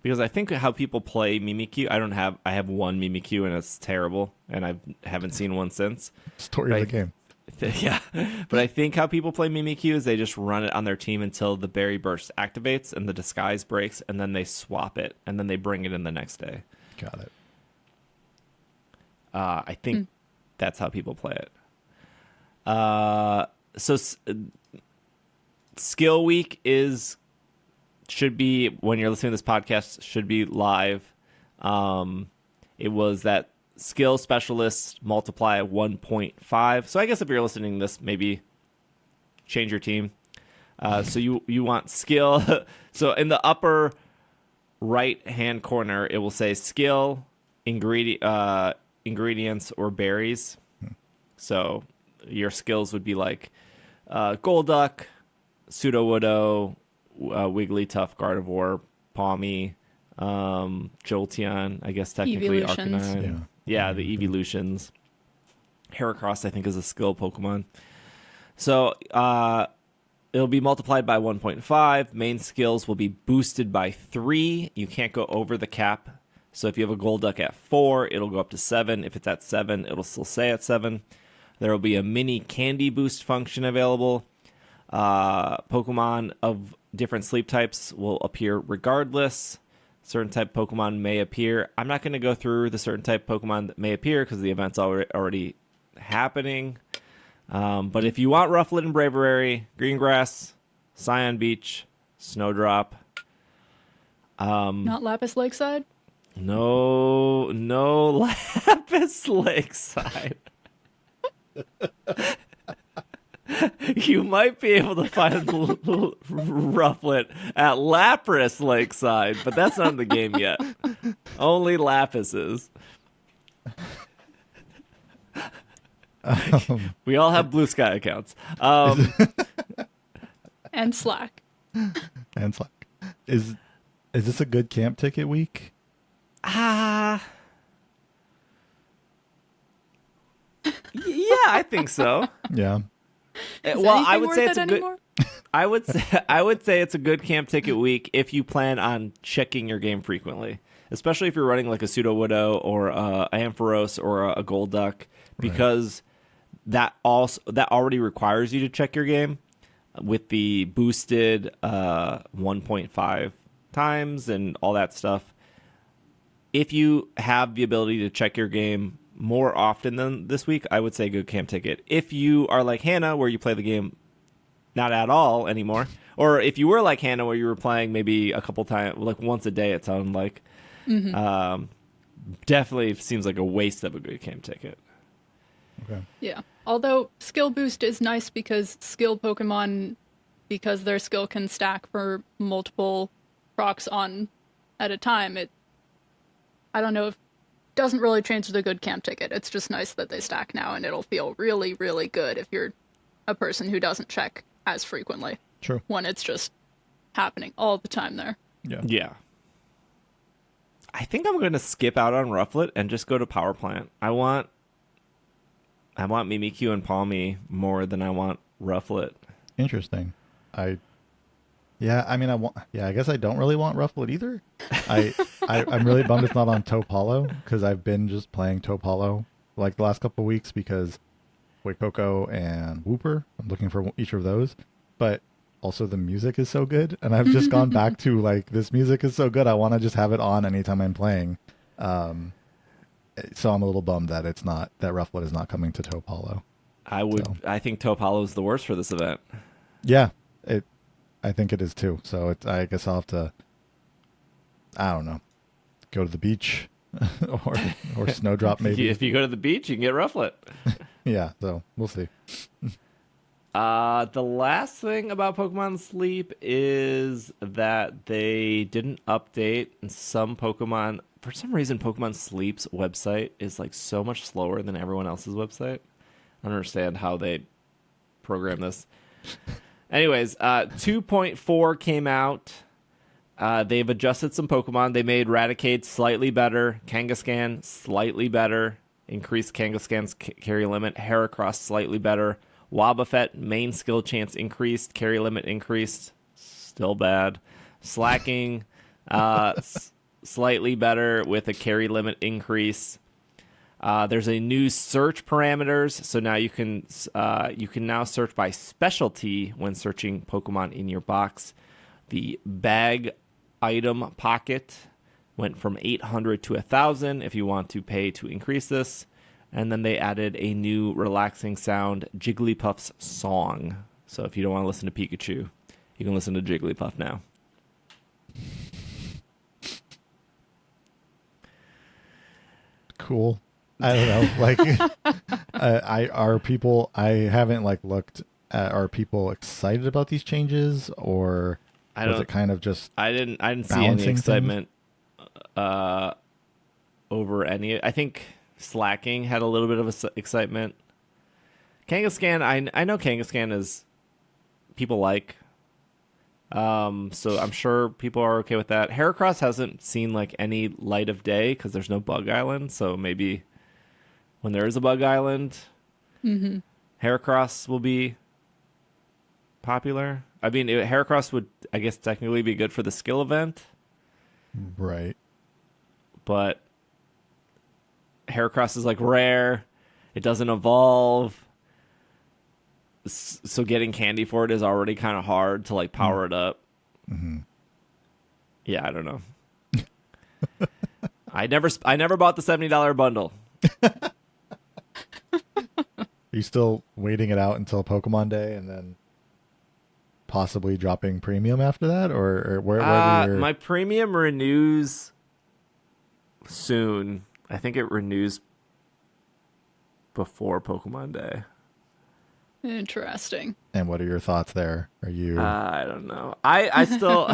Because I think how people play Mimikyu, I have one Mimikyu and it's terrible, and I haven't seen one since. Story of the game. Yeah, but I think how people play Mimikyu is they just run it on their team until the Berry Burst activates and the disguise breaks, and then they swap it, and then they bring it in the next day. Got it. I think that's how people play it. So Skill Week should be, when you're listening to this podcast, should be live. It was that skill specialist multiply 1.5. So I guess if you're listening to this, maybe change your team. So you want skill. So in the upper right hand corner, it will say skill, ingredients, or berries. So your skills would be like Golduck, Sudowoodo, Wigglytuff, Gardevoir, Pawmi, Jolteon, I guess technically Evolutions. Arcanine. Yeah, the Evolutions. Heracross, I think, is a skill Pokemon. So It'll be multiplied by 1.5. Main skills will be boosted by 3. You can't go over the cap. So if you have a Golduck at 4, it'll go up to 7. If it's at 7, it'll still stay at 7. There will be a mini candy boost function available. Pokemon of different sleep types will appear regardless. Certain type Pokemon may appear. I'm not going to go through the certain type Pokemon that may appear because the event's already happening. But if you want Rufflet and Braviary, Greengrass, Scion Beach, Snowdrop. Not Lapis Lakeside? No Lapis Lakeside. You might be able to find Rufflet at Lapras Lakeside, but that's not in the game yet. Only Lapises. We all have Blue Sky accounts. And Slack. And Slack. Is this a good camp ticket week? Yeah, I think so. Yeah. Well, I would say it's a good. Anymore? I would say it's a good camp ticket week if you plan on checking your game frequently, especially if you're running like a Sudowoodo or a Ampharos or a Golduck, because that already requires you to check your game with the boosted 1.5 times and all that stuff. If you have the ability to check your game more often than this week, I would say good camp ticket. If you are like Hannah, where you play the game not at all anymore, or if you were like Hannah, where you were playing maybe a couple times, like once a day, it sounded like, definitely seems like a waste of a good camp ticket. Okay. Yeah. Although skill boost is nice because skill Pokemon, because their skill can stack for multiple procs on at a time, I don't know if doesn't really change the good camp ticket. It's just nice that they stack now, and it'll feel really, really good if you're a person who doesn't check as frequently. True. When it's just happening all the time there. Yeah. I think I'm going to skip out on Rufflet and just go to Power Plant. I want Mimikyu and Palmy more than I want Rufflet. Interesting. I guess I don't really want Rufflet either. I'm really bummed it's not on Taupe Hollow because I've been just playing Taupe Hollow like the last couple of weeks because Waikoko and Wooper. I'm looking for each of those, but also the music is so good, and I've just gone back to like this music is so good. I want to just have it on anytime I'm playing. So I'm a little bummed that Rufflet is not coming to Taupe Hollow. I think Taupe Hollow is the worst for this event. Yeah, I think it is too. So I guess I'll have to, I don't know, go to the beach or Snowdrop maybe. If you go to the beach, you can get Rufflet. Yeah, so we'll see. The last thing about Pokemon Sleep is that they didn't update some Pokemon. For some reason, Pokemon Sleep's website is like so much slower than everyone else's website. I don't understand how they program this. Anyways, 2.4 came out. They've adjusted some Pokemon. They made Raticate slightly better, Kangaskhan slightly better, increased Kangaskhan's carry limit, Heracross slightly better, Wobbuffet main skill chance increased, carry limit increased, still bad. Slacking slightly better with a carry limit increase. There's a new search parameters, so now you can now search by specialty when searching Pokemon in your box. The bag item pocket went from 800 to 1,000 if you want to pay to increase this, and then they added a new relaxing sound, Jigglypuff's song. So if you don't want to listen to Pikachu, you can listen to Jigglypuff now. Cool. I don't know. Like, I haven't like looked at, are people excited about these changes, or was it kind of just I didn't see any excitement over any. I think Slacking had a little bit of excitement. Kangaskhan, I know Kangaskhan is people like. So I'm sure people are okay with that. Heracross hasn't seen like any light of day because there's no Bug Island, so maybe when there is a Bug Island, Heracross will be popular. I mean, Heracross would, I guess, technically be good for the skill event, Right. but Heracross is like rare. It doesn't evolve. So getting candy for it is already kind of hard to like power it up. Mm-hmm. Yeah, I don't know. I never bought the $70 bundle. Are you still waiting it out until Pokemon Day and then possibly dropping premium after that, or where do your... My premium renews soon. I think it renews before Pokemon Day. Interesting. And what are your thoughts there? Are you... I don't know. I still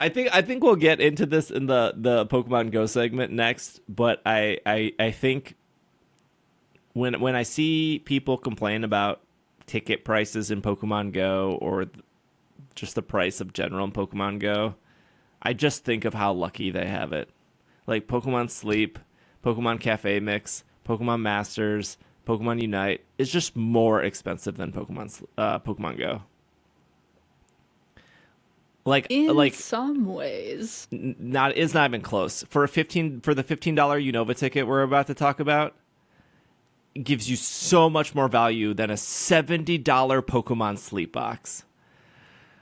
I think we'll get into this in the Pokemon Go segment next, but I think when I see people complain about ticket prices in Pokemon Go or just the price of general in Pokemon Go, I just think of how lucky they have it. Like Pokemon Sleep, Pokemon Cafe Mix, Pokemon Masters, Pokemon Unite is just more expensive than Pokemon Go. In some ways, It's not even close. For the $15 Unova ticket we're about to talk about, it gives you so much more value than a $70 Pokemon Sleep box.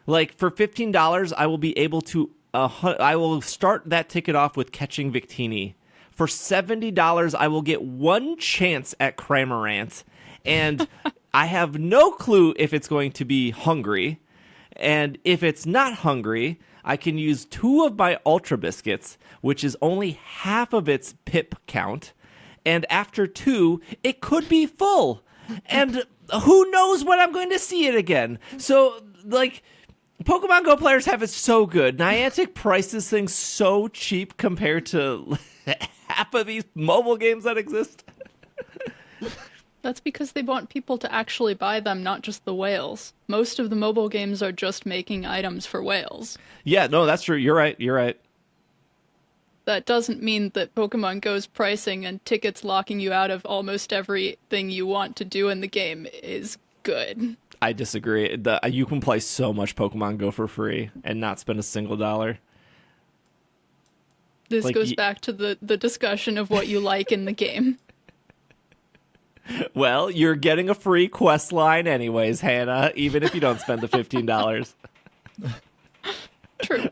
Like for $15, I will be able to I will start that ticket off with catching Victini. For $70, I will get one chance at Cramorant, and I have no clue if it's going to be hungry. And if it's not hungry, I can use 2 of my Ultra Biscuits, which is only half of its pip count. And after 2, it could be full. And who knows when I'm going to see it again. So, like, Pokemon Go players have it so good. Niantic prices things so cheap compared to half of these mobile games that exist. that's because they want people to actually buy them, not just the whales. Most of the mobile games are just making items for whales. Yeah, no, that's true. You're right. That doesn't mean that Pokemon Go's pricing and tickets locking you out of almost everything you want to do in the game is good. I disagree. You can play so much Pokemon Go for free and not spend a single dollar. This Like, goes back to the discussion of what you like in the game. Well, you're getting a free quest line anyways, Hannah, even if you don't spend the $15. True.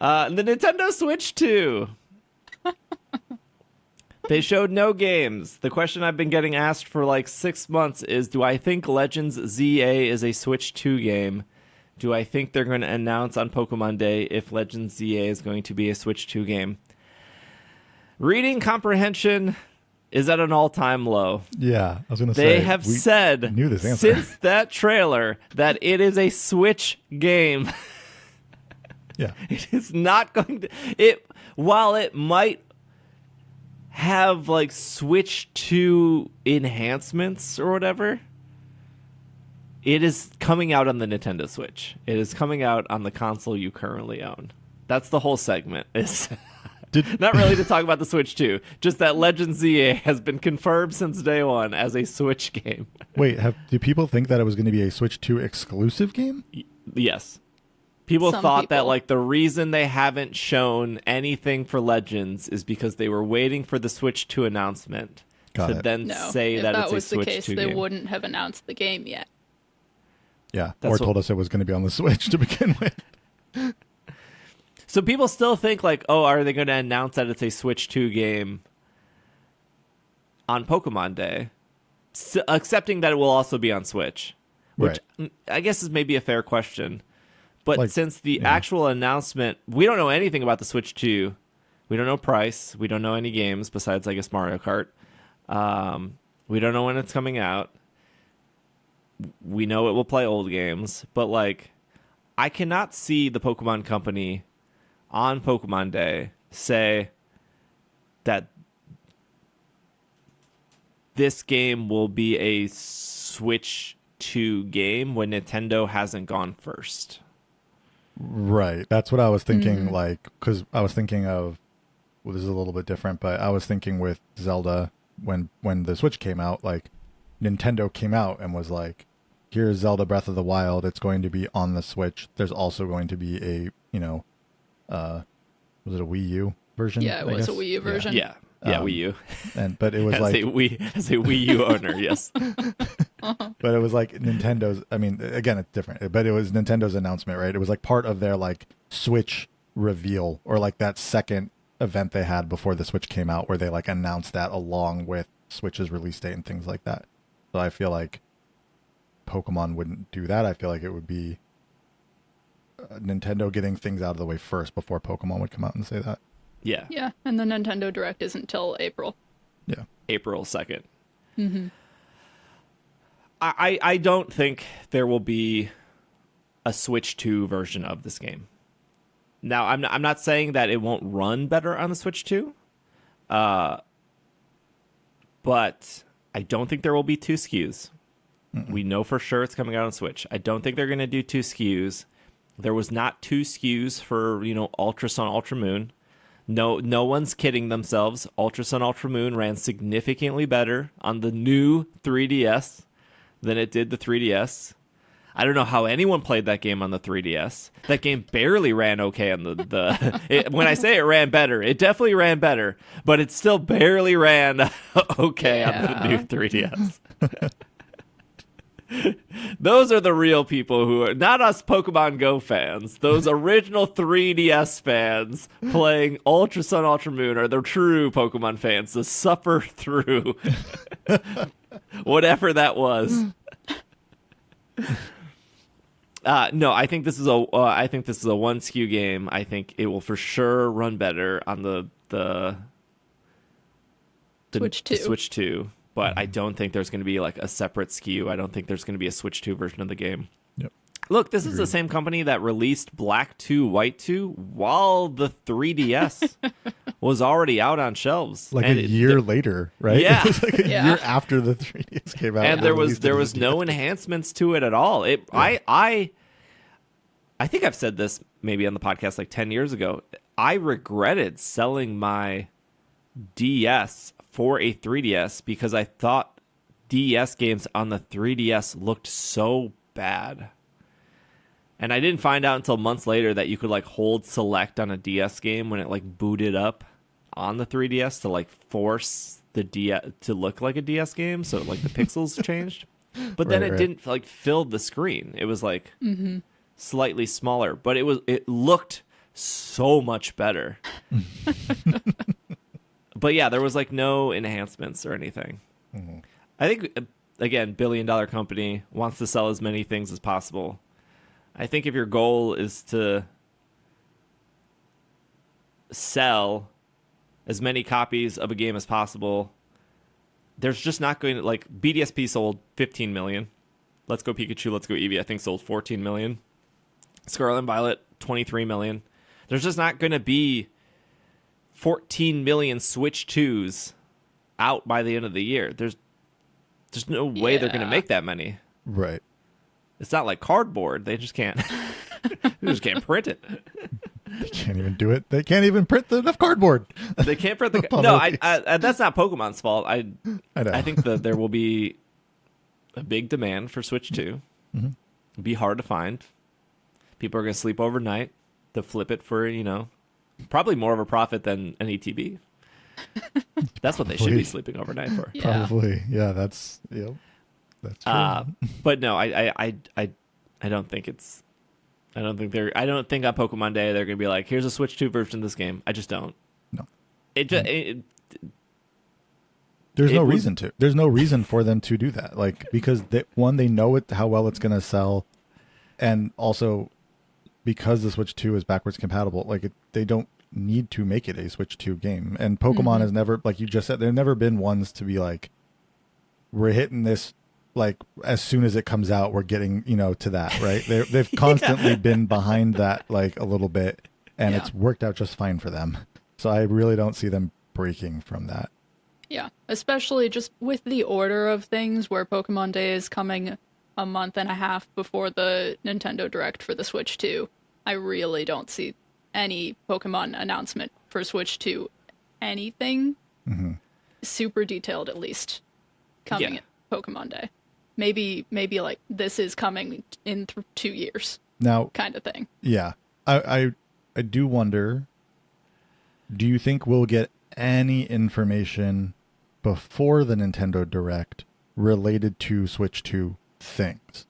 The Nintendo Switch 2. They showed no games. The question I've been getting asked for like 6 months is, do I think Legends ZA is a Switch 2 game? Do I think they're going to announce on Pokemon Day if Legends ZA is going to be a Switch 2 game? Reading comprehension is at an all-time low. Yeah, I was going to say. They have said knew this answer. since that trailer that it is a Switch game. Yeah. It is not going to... While it might have like Switch 2 enhancements or whatever, it is coming out on the Nintendo Switch. It is coming out on the console you currently own. That's the whole segment. It's not really to talk about the Switch 2, just that Legends ZA has been confirmed since day one as a Switch game. Wait, do people think that it was going to be a Switch 2 exclusive game? Yes. People Some thought that people. like the reason they haven't shown anything for Legends is because they were waiting for the Switch 2 announcement Got to it. then No, say if that that it's a was the Switch case, 2 they game. wouldn't have announced the game yet. Yeah, That's or told us it was going to be on the Switch to begin with. So people still think like, oh, are they going to announce that it's a Switch 2 game on Pokemon Day? Accepting that it will also be on Switch, which I guess is maybe a fair question. But Like, since the actual announcement, we don't know anything about the Switch 2. We don't know price. We don't know any games besides, I guess, Mario Kart. We don't know when it's coming out. We know it will play old games. But, like, I cannot see the Pokemon Company on Pokemon Day say that this game will be a Switch 2 game when Nintendo hasn't gone first. Right. That's what I was thinking, like, because I was thinking of, well, this is a little bit different, but I was thinking with Zelda when the Switch came out, like Nintendo came out and was like, here's Zelda Breath of the Wild. It's going to be on the Switch. There's also going to be a, was it a Wii U version? Yeah, it was a Wii U version. Yeah, Wii U. But it was as like a Wii U owner, yes. But it was like Nintendo's. I mean, again, it's different. But it was Nintendo's announcement, right? It was like part of their like Switch reveal, or like that second event they had before the Switch came out, where they like announced that along with Switch's release date and things like that. So I feel like Pokemon wouldn't do that. I feel like it would be Nintendo getting things out of the way first before Pokemon would come out and say that. Yeah. Yeah, and the Nintendo Direct isn't till April. Yeah. April 2nd. Mm-hmm. I don't think there will be a Switch 2 version of this game. Now, I'm not saying that it won't run better on the Switch 2, but I don't think there will be two SKUs. We know for sure it's coming out on Switch. I don't think they're going to do two SKUs. There was not two SKUs for, Ultra Sun, Ultra Moon. No one's kidding themselves. Ultra Sun, Ultra Moon ran significantly better on the new 3DS than it did the 3DS. I don't know how anyone played that game on the 3DS. That game barely ran okay on when I say it ran better, it definitely ran better, but it still barely ran okay on the new 3DS. Those are the real people who are not us Pokemon Go fans. Those original 3DS fans playing Ultra Sun, Ultra Moon are the true Pokemon fans to suffer through whatever that was. No, I think this is a one SKU game. I think it will for sure run better on the Switch 2. Switch 2. But I don't think there's going to be like a separate SKU. I don't think there's going to be a Switch 2 version of the game. Yep. Look, this is the same company that released Black 2, White 2 while the 3DS was already out on shelves. Like a year later, right? Yeah. It was like a year after the 3DS came out. And there was no enhancements to it at all. I think I've said this maybe on the podcast like 10 years ago. I regretted selling my DS for a 3DS because I thought DS games on the 3DS looked so bad. And I didn't find out until months later that you could like hold select on a DS game when it like booted up on the 3DS to like force the DS to look like a DS game, so like the pixels changed. But then it didn't like fill the screen. It was like slightly smaller, but it looked so much better. But yeah, there was like no enhancements or anything. Mm-hmm. I think, again, billion-dollar company wants to sell as many things as possible. I think if your goal is to sell as many copies of a game as possible, there's just not going to, like, BDSP sold 15 million. Let's Go Pikachu, Let's Go Eevee, I think sold 14 million. Scarlet and Violet, 23 million. There's just not going to be 14 million Switch 2s out by the end of the year. There's no way they're going to make that many. Right. It's not like cardboard. They just can't. They just can't print it. They can't even do it. They can't even print enough cardboard. They can't print the. No, I that's not Pokemon's fault. I know. I think that there will be a big demand for Switch 2. Mm-hmm. It'll be hard to find. People are going to sleep overnight to flip it for, probably more of a profit than an ETB. That's what they should be sleeping overnight for. Yeah. Probably. Yeah, that's true. But no, I don't think it's. I don't think on Pokemon Day they're going to be like, here's a Switch 2 version of this game. I just don't. No. There's no reason to. There's no reason for them to do that. Like, because they know how well it's going to sell, and also because the Switch 2 is backwards compatible, like they don't need to make it a Switch 2 game. And Pokemon has never, like you just said, there've never been ones to be like, we're hitting this, like as soon as it comes out, we're getting, to that, right? They've constantly been behind that like a little bit, and it's worked out just fine for them. So I really don't see them breaking from that. Yeah, especially just with the order of things where Pokemon Day is coming a month and a half before the Nintendo Direct for the Switch 2. I really don't see any Pokemon announcement for Switch 2 anything. Mm-hmm. super detailed, at least coming at Pokemon Day. Maybe like this is coming in 2 years. Now, kind of thing. Yeah, I do wonder. Do you think we'll get any information before the Nintendo Direct related to Switch 2 things?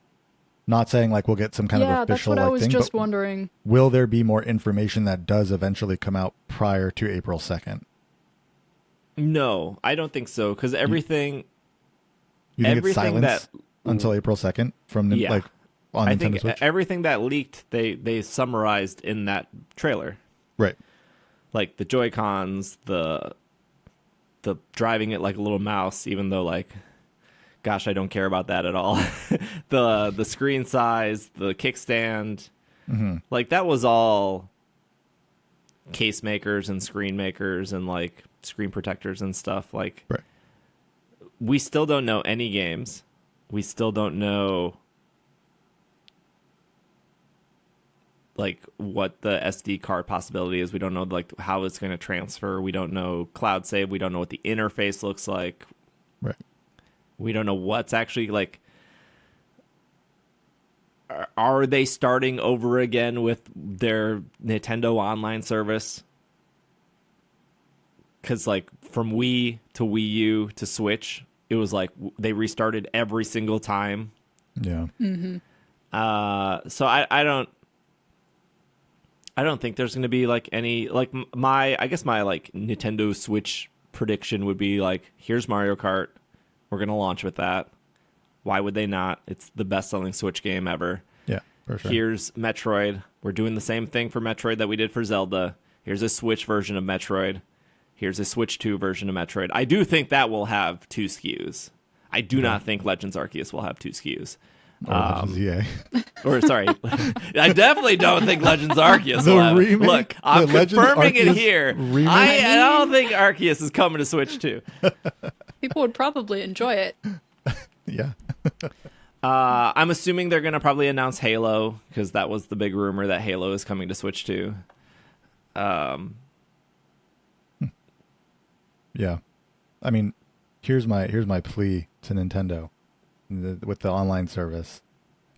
Not saying like we'll get some kind of official that's what I was thing, just but wondering. Will there be more information that does eventually come out prior to April 2nd? No, I don't think so, because everything... You think everything it's silence until April 2nd from like on I Nintendo think Switch? everything that leaked, they summarized in that trailer. Right. Like the Joy-Cons, the driving it like a little mouse, even though like... Gosh, I don't care about that at all. The screen size, the kickstand, like that was all case makers and screen makers and like screen protectors and stuff. Like, right. We still don't know any games. We still don't know like what the SD card possibility is. We don't know like how it's going to transfer. We don't know cloud save. We don't know what the interface looks like. Right. We don't know what's actually like. Are they starting over again with their Nintendo Online service? Because like from Wii to Wii U to Switch, it was like they restarted every single time. Yeah. So I don't think there's going to be like any like I guess my like Nintendo Switch prediction would be like, here's Mario Kart. We're going to launch with that. Why would they not? It's the best-selling Switch game ever. Yeah, for sure. Here's Metroid. We're doing the same thing for Metroid that we did for Zelda. Here's a Switch version of Metroid. Here's a Switch 2 version of Metroid. I do think that will have 2 SKUs. I do not think Legends Arceus will have 2 SKUs. Or Legends EA. Or, sorry. I definitely don't think Legends Arceus will have it. Look, I'm confirming it here. I don't think Arceus is coming to Switch 2. People would probably enjoy it. Yeah. I'm assuming they're going to probably announce Halo, because that was the big rumor that Halo is coming to Switch 2. Yeah. I mean, here's my plea to Nintendo with the online service.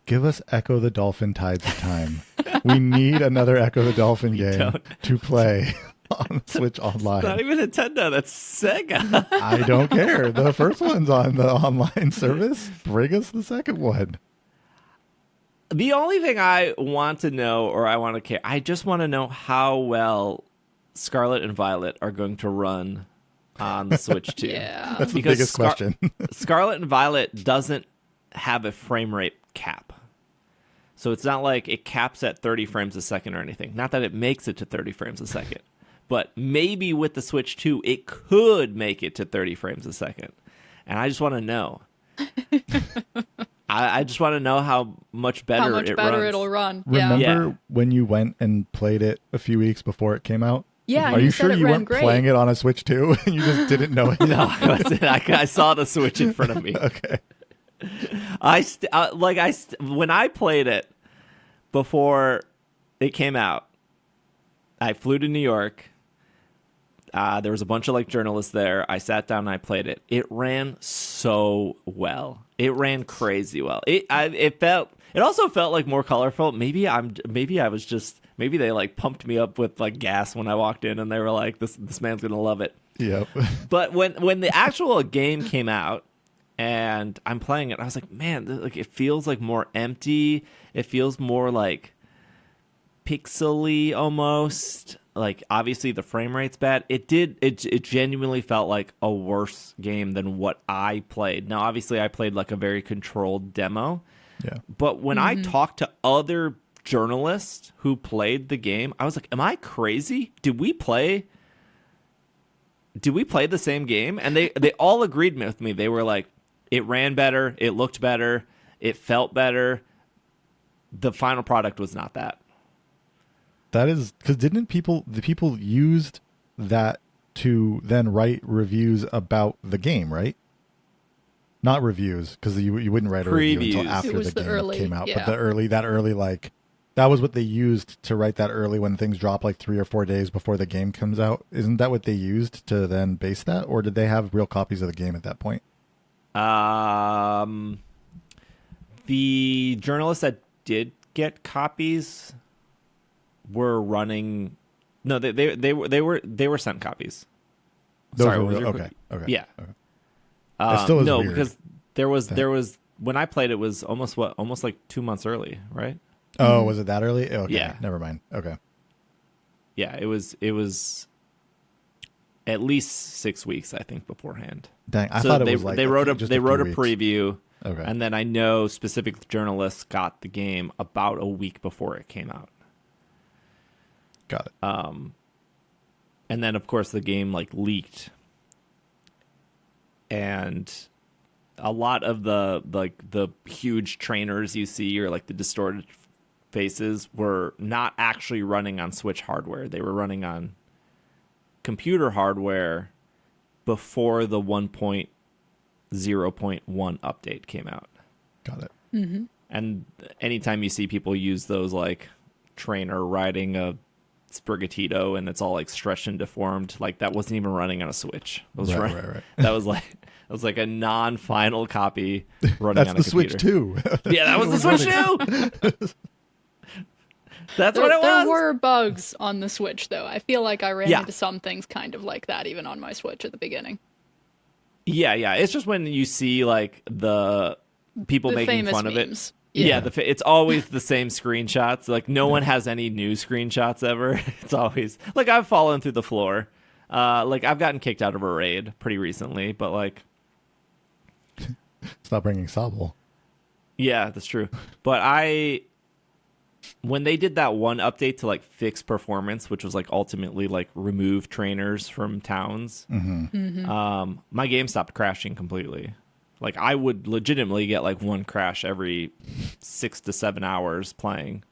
Give us Echo the Dolphin Tides of Time. We need another Echo the Dolphin game to play on Switch Online. It's not even Nintendo, that's Sega. I don't care. The first one's on the online service. Bring us the second one. The only thing I want to know, or I want to care, I just want to know how well Scarlet and Violet are going to run on the Switch 2. Yeah. That's the biggest question. Scarlet and Violet doesn't have a frame rate cap. So it's not like it caps at 30 frames a second or anything. Not that it makes it to 30 frames a second. But maybe with the Switch 2, it could make it to 30 frames a second. And I just want to know. I just want to know how much better it runs. It'll run. Remember when you went and played it a few weeks before it came out? Yeah, Are you sure you weren't playing it on a Switch 2 and you just didn't know it? No, I saw the Switch in front of me. Okay. When I played it before it came out, I flew to New York. There was a bunch of like journalists there. I sat down and I played it. It ran so well. It ran crazy well. It also felt like more colorful. Maybe they like pumped me up with like gas when I walked in, and they were like, "This man's gonna love it." Yep. But when the actual game came out and I'm playing it, I was like, man, like it feels like more empty. It feels more like pixely almost. Like obviously the frame rate's bad. It genuinely felt like a worse game than what I played. Now obviously I played like a very controlled demo. Yeah. But when I talked to other journalists who played the game, I was like, am I crazy? Did we play the same game? And they all agreed with me. They were like, it ran better, it looked better, it felt better. The final product was not that. That is because the people used that to then write reviews about the game, right? Not reviews, because you wouldn't write a review until after the game came out. Yeah. But that early like That was what they used to write that early when things drop like 3 or 4 days before the game comes out. Isn't that what they used to then base that? Or did they have real copies of the game at that point? The journalists that did get copies were running. No, they were sent copies. Those Sorry, were what was real- your okay. Okay. Yeah. Okay. It still is no, weird. because there was when I played it was almost like 2 months early, right? Oh, was it that early? Okay. Yeah. Never mind. Okay. Yeah, it was at least 6 weeks, I think, beforehand. Dang, I So thought it they was like they wrote a just they few wrote a weeks. preview, Okay. and then I know specific journalists got the game about a week before it came out. Got it. And then of course the game like leaked, and a lot of the huge trainers you see, or like the distorted faces, were not actually running on Switch hardware. They were running on computer hardware before the 1.0.1 update came out. Got it. And anytime you see people use those like trainer riding a Sprigatito and it's all like stretched and deformed, like that wasn't even running on a Switch. It was Right. That was like a non-final copy running That's on a the computer. Switch too. Yeah, that was the Switch too. That's what it was. There were bugs on the Switch, though. I feel like I ran Yeah. into some things kind of like that even on my Switch at the beginning. Yeah. It's just when you see like the people The making famous fun of it. memes. Yeah, it's always the same screenshots. Like no one has any new screenshots ever. It's always like I've fallen through the floor. Like I've gotten kicked out of a raid pretty recently, but like Stop bringing Sobble. yeah, that's true. But when they did that one update to like fix performance, which was like ultimately like remove trainers from towns, my game stopped crashing completely. Like I would legitimately get like one crash every 6 to 7 hours playing.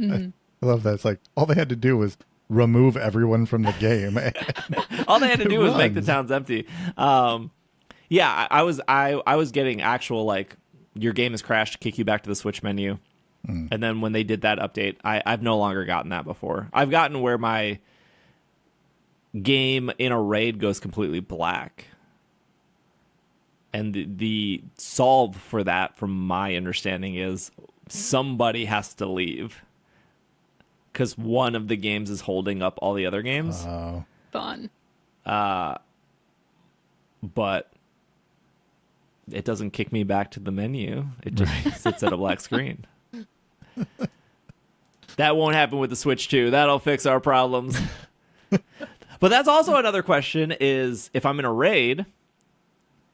I love that. It's like all they had to do was remove everyone from the game. All they had to It do was make the runs. towns empty. Yeah, I was getting actual like your game has crashed, kick you back to the Switch menu. And then when they did that update, I've no longer gotten that before. I've gotten where my game in a raid goes completely black. And the solve for that, from my understanding, is somebody has to leave. Because one of the games is holding up all the other games. Fun. But it doesn't kick me back to the menu. It just sits at a black screen. That won't happen with the Switch 2. That'll fix our problems. But that's also another question, is if I'm in a raid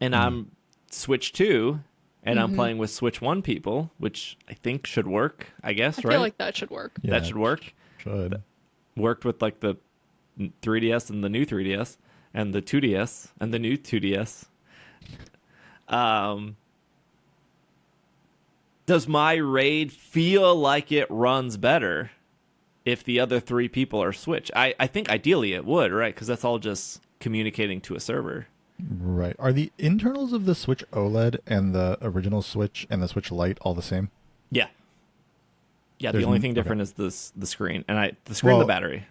and I'm Switch 2 and I'm playing with Switch 1 people, which I think should work, I guess, I right? feel like that should work. Yeah, that should work. Should. Worked with like the 3DS and the new 3DS and the 2DS and the new 2DS. Does my raid feel like it runs better if the other 3 people are Switch? I think ideally it would, right? Because that's all just communicating to a server. Right. Are the internals of the Switch OLED and the original Switch and the Switch Lite all the same? Yeah. Yeah, There's the only n- thing okay. different is the screen. And the screen and Well- the battery.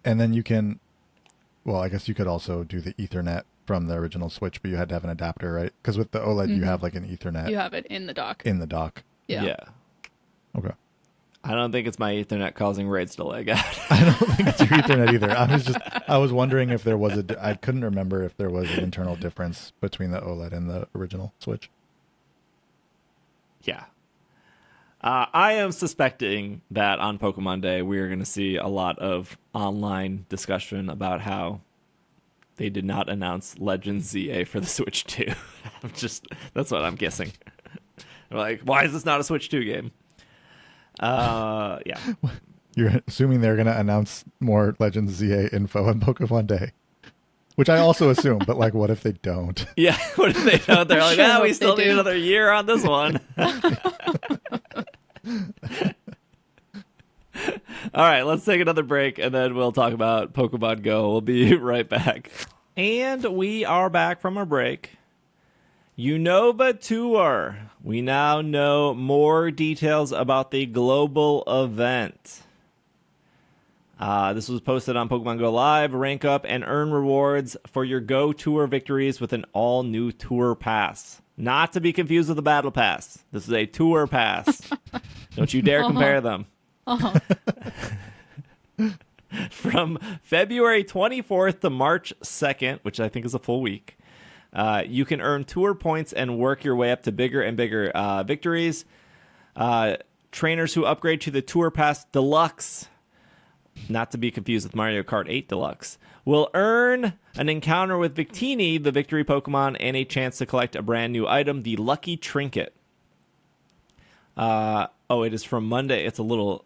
And then you can, well, I guess you could also do the Ethernet from the original Switch, but you had to have an adapter, right? Because with the OLED, you have like an Ethernet You have it in the dock. in the dock. Yeah. Okay. I don't think it's my Ethernet causing raids to lag out. I don't think it's your Ethernet either. I was wondering if there was I couldn't remember if there was an internal difference between the OLED and the original Switch. Yeah. I am suspecting that on Pokemon Day, we are going to see a lot of online discussion about how they did not announce Legends ZA for the Switch 2. That's what I'm guessing. Like, why is this not a Switch 2 game? Yeah. You're assuming they're going to announce more Legends ZA info on Pokemon Day, which I also assume, but like, what if they don't? Yeah, what if they don't? They're like, Sure we hope still they need do. another year on this one. All right, let's take another break, and then we'll talk about Pokemon Go. We'll be right back. And we are back from our break. Unova Tour. We now know more details about the global event. This was posted on Pokemon Go Live. Rank up and earn rewards for your Go Tour victories with an all-new Tour Pass. Not to be confused with the Battle Pass. This is a Tour Pass. Don't you dare compare them. From February 24th to March 2nd, which I think is a full week, you can earn tour points and work your way up to bigger and bigger victories. Trainers who upgrade to the Tour Pass Deluxe, not to be confused with Mario Kart 8 Deluxe, will earn an encounter with Victini, the victory Pokemon, and a chance to collect a brand new item, the Lucky Trinket. It is from Monday. It's a little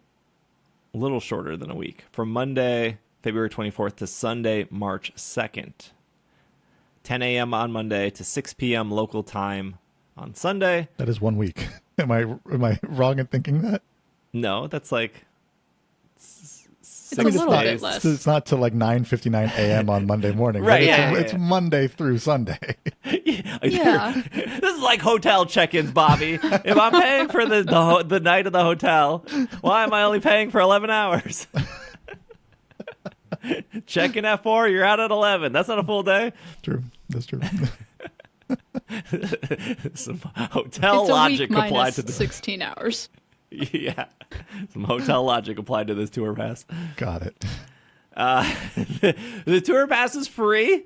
shorter than a week. From Monday, February 24th to Sunday, March 2nd. 10 a.m. on Monday to 6 p.m. local time on Sunday. That is 1 week. Am I wrong in thinking that? No, that's like It's a little bit less. It's not till like 9:59 a.m. on Monday morning. Right, It's Monday through Sunday. Yeah. This is like hotel check-ins, Bobby. If I'm paying for the night of the hotel, why am I only paying for 11 hours? Check in at 4, you're out at 11. That's not a full day. True. That's true. Some hotel logic applied to this. 16 hours. Yeah. Some hotel logic applied to this Tour Pass. Got it. The Tour Pass is free.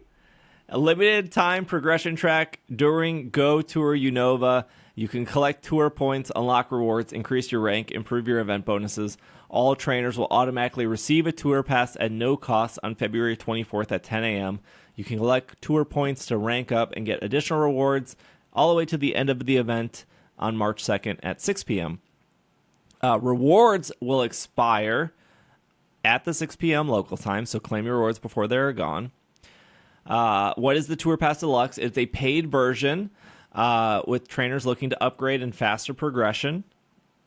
A limited time progression track during Go Tour Unova. You can collect tour points, unlock rewards, increase your rank, improve your event bonuses. All trainers will automatically receive a Tour Pass at no cost on February 24th at 10 a.m. You can collect tour points to rank up and get additional rewards all the way to the end of the event on March 2nd at 6 p.m. Rewards will expire at the 6 p.m. local time, so claim your rewards before they're gone. What is the Tour Pass Deluxe? It's a paid version with trainers looking to upgrade and faster progression,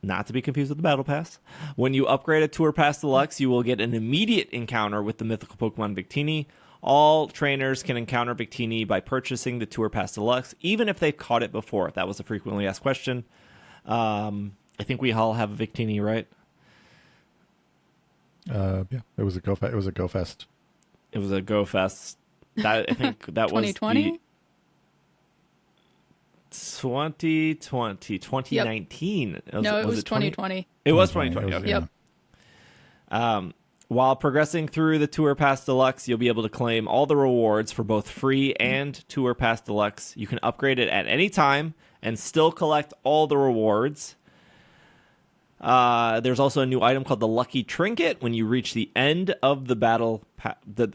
not to be confused with the Battle Pass. When you upgrade a Tour Pass Deluxe, you will get an immediate encounter with the mythical Pokemon Victini. All trainers can encounter Victini by purchasing the Tour Pass Deluxe, even if they've caught it before. That was a frequently asked question. I think we all have a Victini, right? Yeah, it was a Go Fest. It was a Go Fest. It was a Go Fest. That I think that was 2020? 2019. Yep. No, it was 2020. It was 2020. Okay. Yep. While progressing through the Tour Pass Deluxe, you'll be able to claim all the rewards for both free and Tour Pass Deluxe. You can upgrade it at any time and still collect all the rewards. There's also a new item called the Lucky Trinket. When you reach the end of the the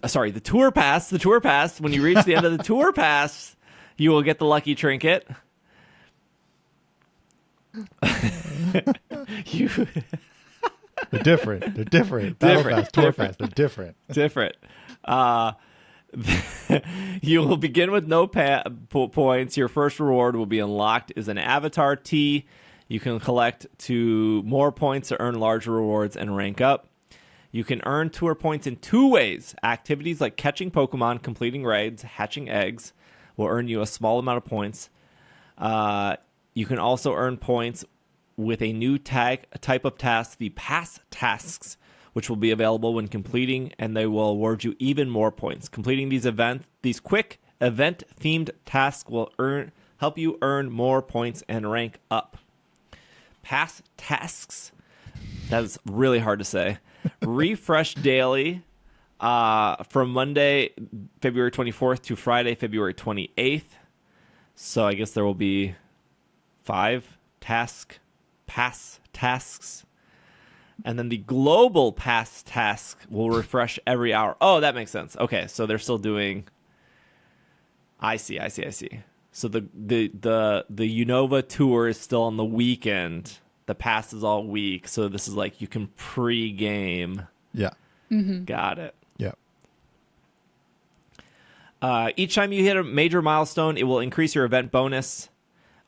Tour Pass. The Tour Pass. When you reach the end of the Tour Pass, you will get the Lucky Trinket. They're different. Battle Pass, Tour Pass, they're different. Different. You will begin with no points. Your first reward will be unlocked is an avatar tee. You can collect to more points to earn larger rewards and rank up. You can earn tour points in 2 ways. Activities like catching Pokemon, completing raids, hatching eggs will earn you a small amount of points. You can also earn points with a new type of task, the Pass Tasks, which will be available when completing, and they will award you even more points. Completing these quick event-themed tasks will help you earn more points and rank up. Pass Tasks, that is really hard to say. Refresh daily from Monday, February 24th to Friday, February 28th. So I guess there will be 5 Pass Tasks. And then the global Pass Task will refresh every hour. Oh, that makes sense. Okay, so they're still doing... I see. So the Unova Tour is still on the weekend. The pass is all week. So this is like you can pre-game. Yeah. Mm-hmm. Got it. Yeah. Each time you hit a major milestone, it will increase your event bonus.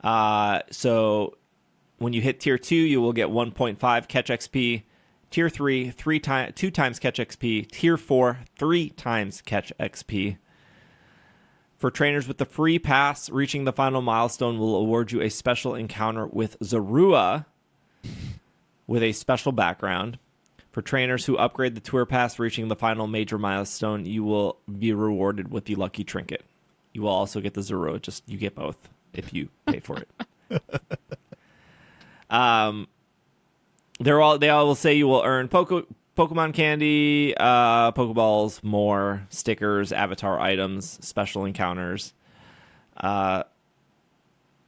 So when you hit Tier 2, you will get 1.5 catch XP. Tier 3, 2 times catch XP. Tier 4, 3 times catch XP. For trainers with the free pass, reaching the final milestone will award you a special encounter with Zorua with a special background. For trainers who upgrade the tour pass, reaching the final major milestone, you will be rewarded with the lucky trinket. You will also get the Zorua. Just you get both if you pay for it. They all will say you will earn Pokemon candy, Pokeballs, more stickers, avatar items, special encounters.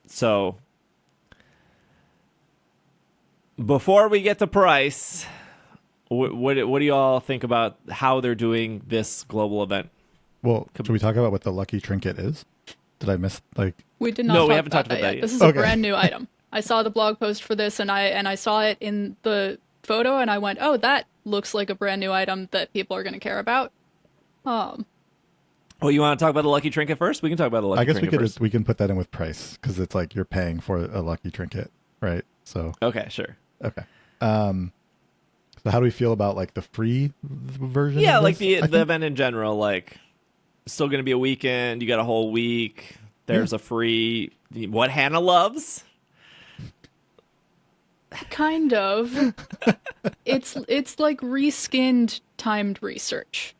So before we get to price, what do you all think about how they're doing this global event? Well, should we talk about what the lucky trinket is? Did I miss We did not. No, talk we haven't about talked about that yet. yet. This is a brand new item. I saw the blog post for this, and I saw it in the photo, and I went, "Oh, that looks like a brand new item that people are going to care about." Well, you want to talk about the lucky trinket first? We can talk about the lucky trinket first. we can put that in with price because it's like you're paying for a lucky trinket, right? So Okay, sure. okay. So how do we feel about like the free version? Yeah, of like this? the event in general, like still going to be a weekend. You got a whole week. There's a free what Hannah loves. Kind of. It's like reskinned timed research.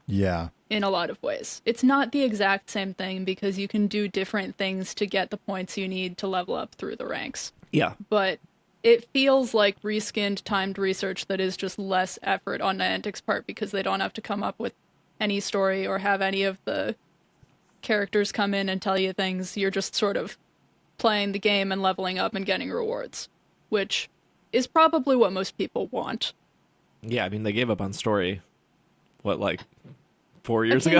Yeah. In a lot of ways. It's not the exact same thing because you can do different things to get the points you need to level up through the ranks. Yeah. But it feels like reskinned timed research that is just less effort on Niantic's part because they don't have to come up with any story or have any of the characters come in and tell you things. You're just sort of playing the game and leveling up and getting rewards, which is probably what most people want. Yeah, I mean, they gave up on story, what, like 4 years ago?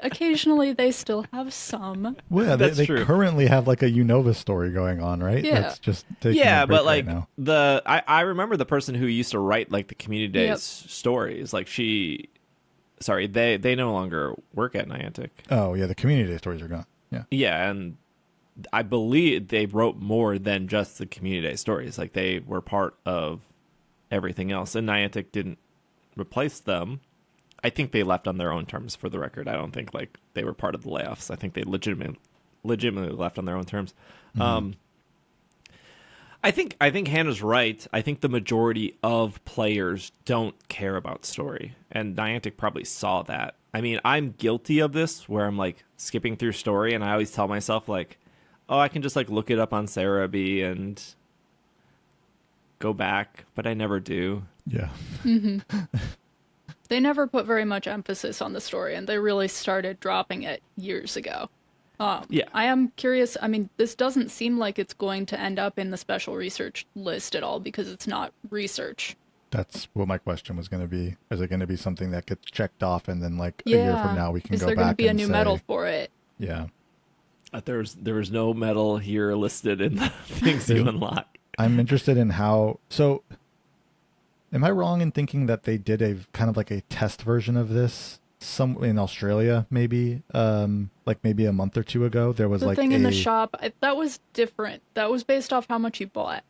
Occasionally they still have some. Well, yeah, That's they true. currently have like a Unova story going on, right? Yeah. That's just taking Yeah, a break but like right now. I remember the person who used to write like the community days Yep. stories. Like they no longer work at Niantic. Oh yeah, the community day stories are gone. Yeah. Yeah, and I believe they wrote more than just the community day stories. Like they were part of everything else, and Niantic didn't replace them. I think they left on their own terms. For the record, I don't think like they were part of the layoffs. I think they legitimately left on their own terms. Mm-hmm. I think Hannah's right. I think the majority of players don't care about story, and Niantic probably saw that. I mean, I'm guilty of this, where I'm like skipping through story, and I always tell myself like, "Oh, I can just like look it up on Cerebi and go back," but I never do. Yeah. They never put very much emphasis on the story, and they really started dropping it years ago. Yeah. I am curious. I mean, this doesn't seem like it's going to end up in the special research list at all because it's not research. That's what my question was going to be. Is it going to be something that gets checked off and then like a year from now we can Is go there back going to be a and new say, medal for it? Yeah. There was no medal here listed in the things you unlock. I'm interested in how. So, am I wrong in thinking that they did a kind of like a test version of this some in Australia, maybe, like maybe a month or two ago? There was The like thing in the shop, that was different. That was based off how much you bought.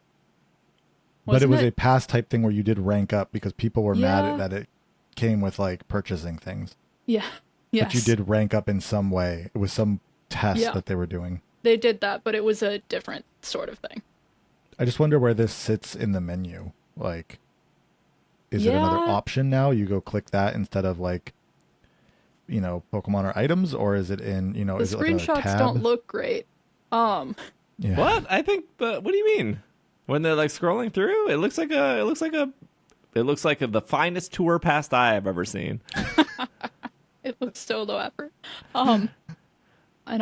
but it was Wasn't a pass type thing where you did rank up because people were mad Yeah. at that it came with like purchasing things. Yeah. Yes. But you did rank up in some way. It was some test Yeah. that they were doing. They did that, but it was a different sort of thing. I just wonder where this sits in the menu. Like, is it another Yeah. option now? You go click that instead of like, you know, Pokemon or items, or is it in, you know, The is it like another screenshots tab? don't look great. Yeah. What? I think, but what do you mean? When they're like scrolling through, it looks like the finest tour pass I've ever seen. It looks so low effort. And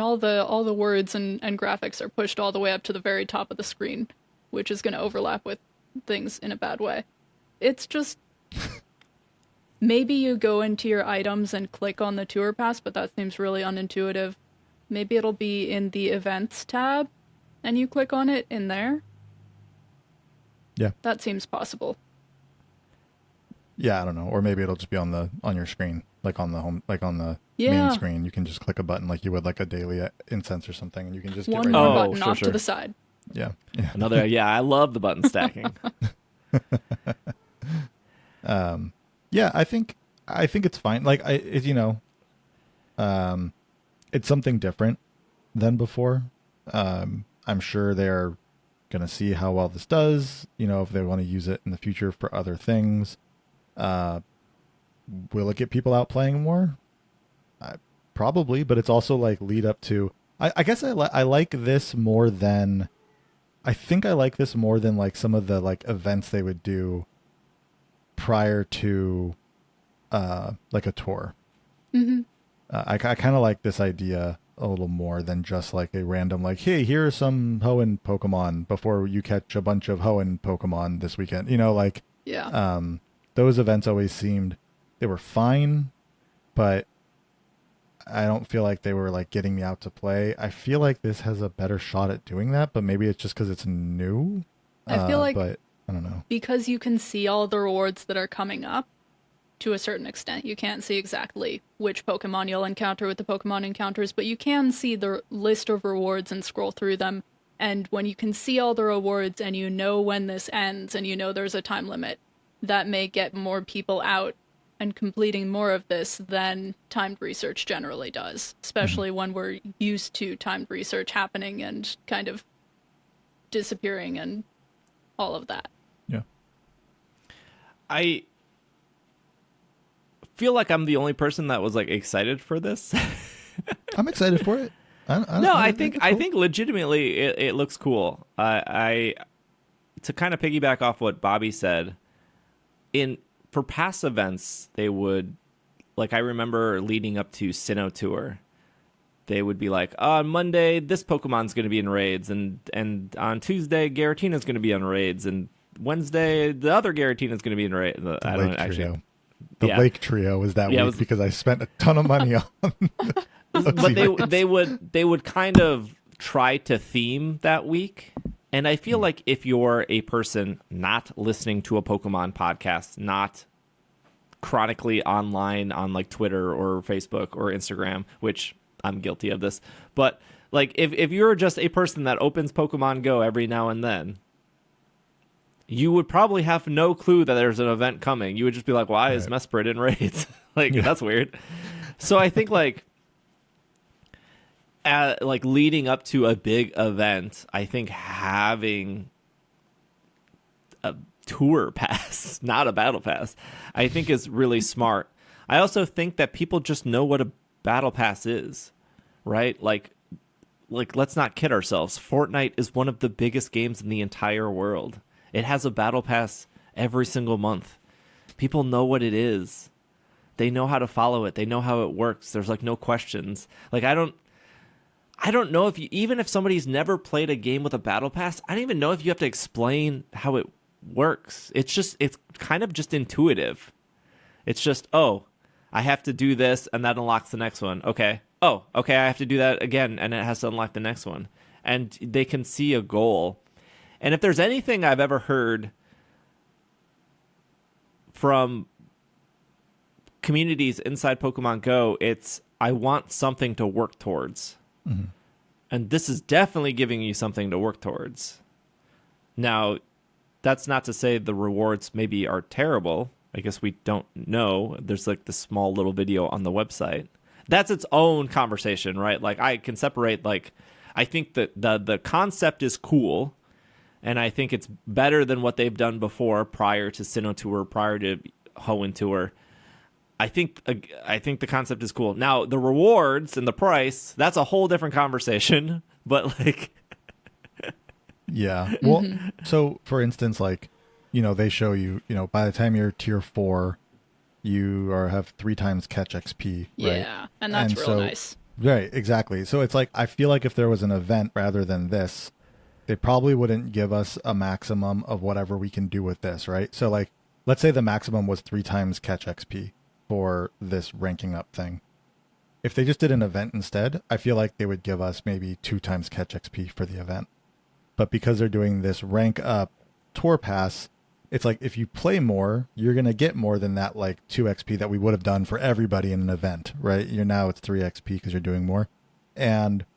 all the words and graphics are pushed all the way up to the very top of the screen, which is going to overlap with things in a bad way. It's just maybe you go into your items and click on the tour pass, but that seems really unintuitive. Maybe it'll be in the events tab and you click on it in there. Yeah. That seems possible. Yeah, I don't know. Or maybe it'll just be on your screen, like on the home, like on the Yeah. main screen. You can just click a button like you would like a daily incense or something, and you can just get One right more there. button off to the side. Yeah. Yeah. Another, yeah, I love the button stacking. Yeah, I think it's fine. Like you know, it's something different than before. I'm sure they're going to see how well this does, if they want to use it in the future for other things. Will it get people out playing more? Probably, but it's also like lead up to, I guess I like this more than, I think I like this more than like some of the like events they would do prior to like a tour. Mm-hmm. I kind of like this idea a little more than just like a random like, hey, here are some Hoenn Pokemon before you catch a bunch of Hoenn Pokemon this weekend. Yeah. Those events always seemed, they were fine, but I don't feel like they were like getting me out to play. I feel like this has a better shot at doing that, but maybe it's just because it's new. I feel like, but I don't know. because you can see all the rewards that are coming up to a certain extent. You can't see exactly which Pokemon you'll encounter with the Pokemon encounters, but you can see the list of rewards and scroll through them. And when you can see all the rewards and you know when this ends and you know there's a time limit, that may get more people out and completing more of this than timed research generally does, especially when we're used to timed research happening and kind of disappearing and all of that. Yeah. I feel like I'm the only person that was like excited for this. I'm excited for it. I think legitimately it looks cool. I to kind of piggyback off what Bobby said, for past events, they would, like, I remember leading up to Sinnoh Tour, they would be like, on Monday, this Pokemon's going to be in raids, and on Tuesday, Giratina's going to be on raids, and Wednesday, the other Giratina's going to be in raids. I don't actually. The Lake Trio was that week because I spent a ton of money on. But they would kind of try to theme that week. And I feel like if you're a person not listening to a Pokemon podcast, not chronically online on like Twitter or Facebook or Instagram, which I'm guilty of this, but like if you're just a person that opens Pokemon Go every now and then, you would probably have no clue that there's an event coming. You would just be like, why is Mesprit in raids? That's weird. So I think like leading up to a big event, I think having a tour pass, not a battle pass, I think is really smart. I also think that people just know what a battle pass is, right? Like let's not kid ourselves. Fortnite is one of the biggest games in the entire world. It has a battle pass every single month. People know what it is. They know how to follow it. They know how it works. There's like no questions. Like I don't know if even if somebody's never played a game with a battle pass, I don't even know if you have to explain how it works. It's kind of just intuitive. It's just, oh, I have to do this and that unlocks the next one. Okay. Oh, okay, I have to do that again and it has to unlock the next one. And they can see a goal. And if there's anything I've ever heard from communities inside Pokemon Go, it's I want something to work towards. Mm-hmm. And this is definitely giving you something to work towards. Now, that's not to say the rewards maybe are terrible. I guess we don't know. There's like this small little video on the website. That's its own conversation, right? Like I can separate, like, I think that the concept is cool. And I think it's better than what they've done before prior to Sinnoh Tour, prior to Hoenn Tour. I think the concept is cool. Now, the rewards and the price, that's a whole different conversation. But, like... yeah. Well, so, for instance, like, they show you, by the time you're tier 4, you have 3 times catch XP, right? Yeah, and that's real nice. Right, exactly. So it's like, I feel like if there was an event rather than this, they probably wouldn't give us a maximum of whatever we can do with this, right? So, like, let's say the maximum was 3 times catch XP for this ranking up thing. If they just did an event instead, I feel like they would give us maybe 2 times catch XP for the event. But because they're doing this rank up tour pass, it's like if you play more, you're going to get more than that like 2 XP that we would have done for everybody in an event, right? Now it's 3 XP because you're doing more. And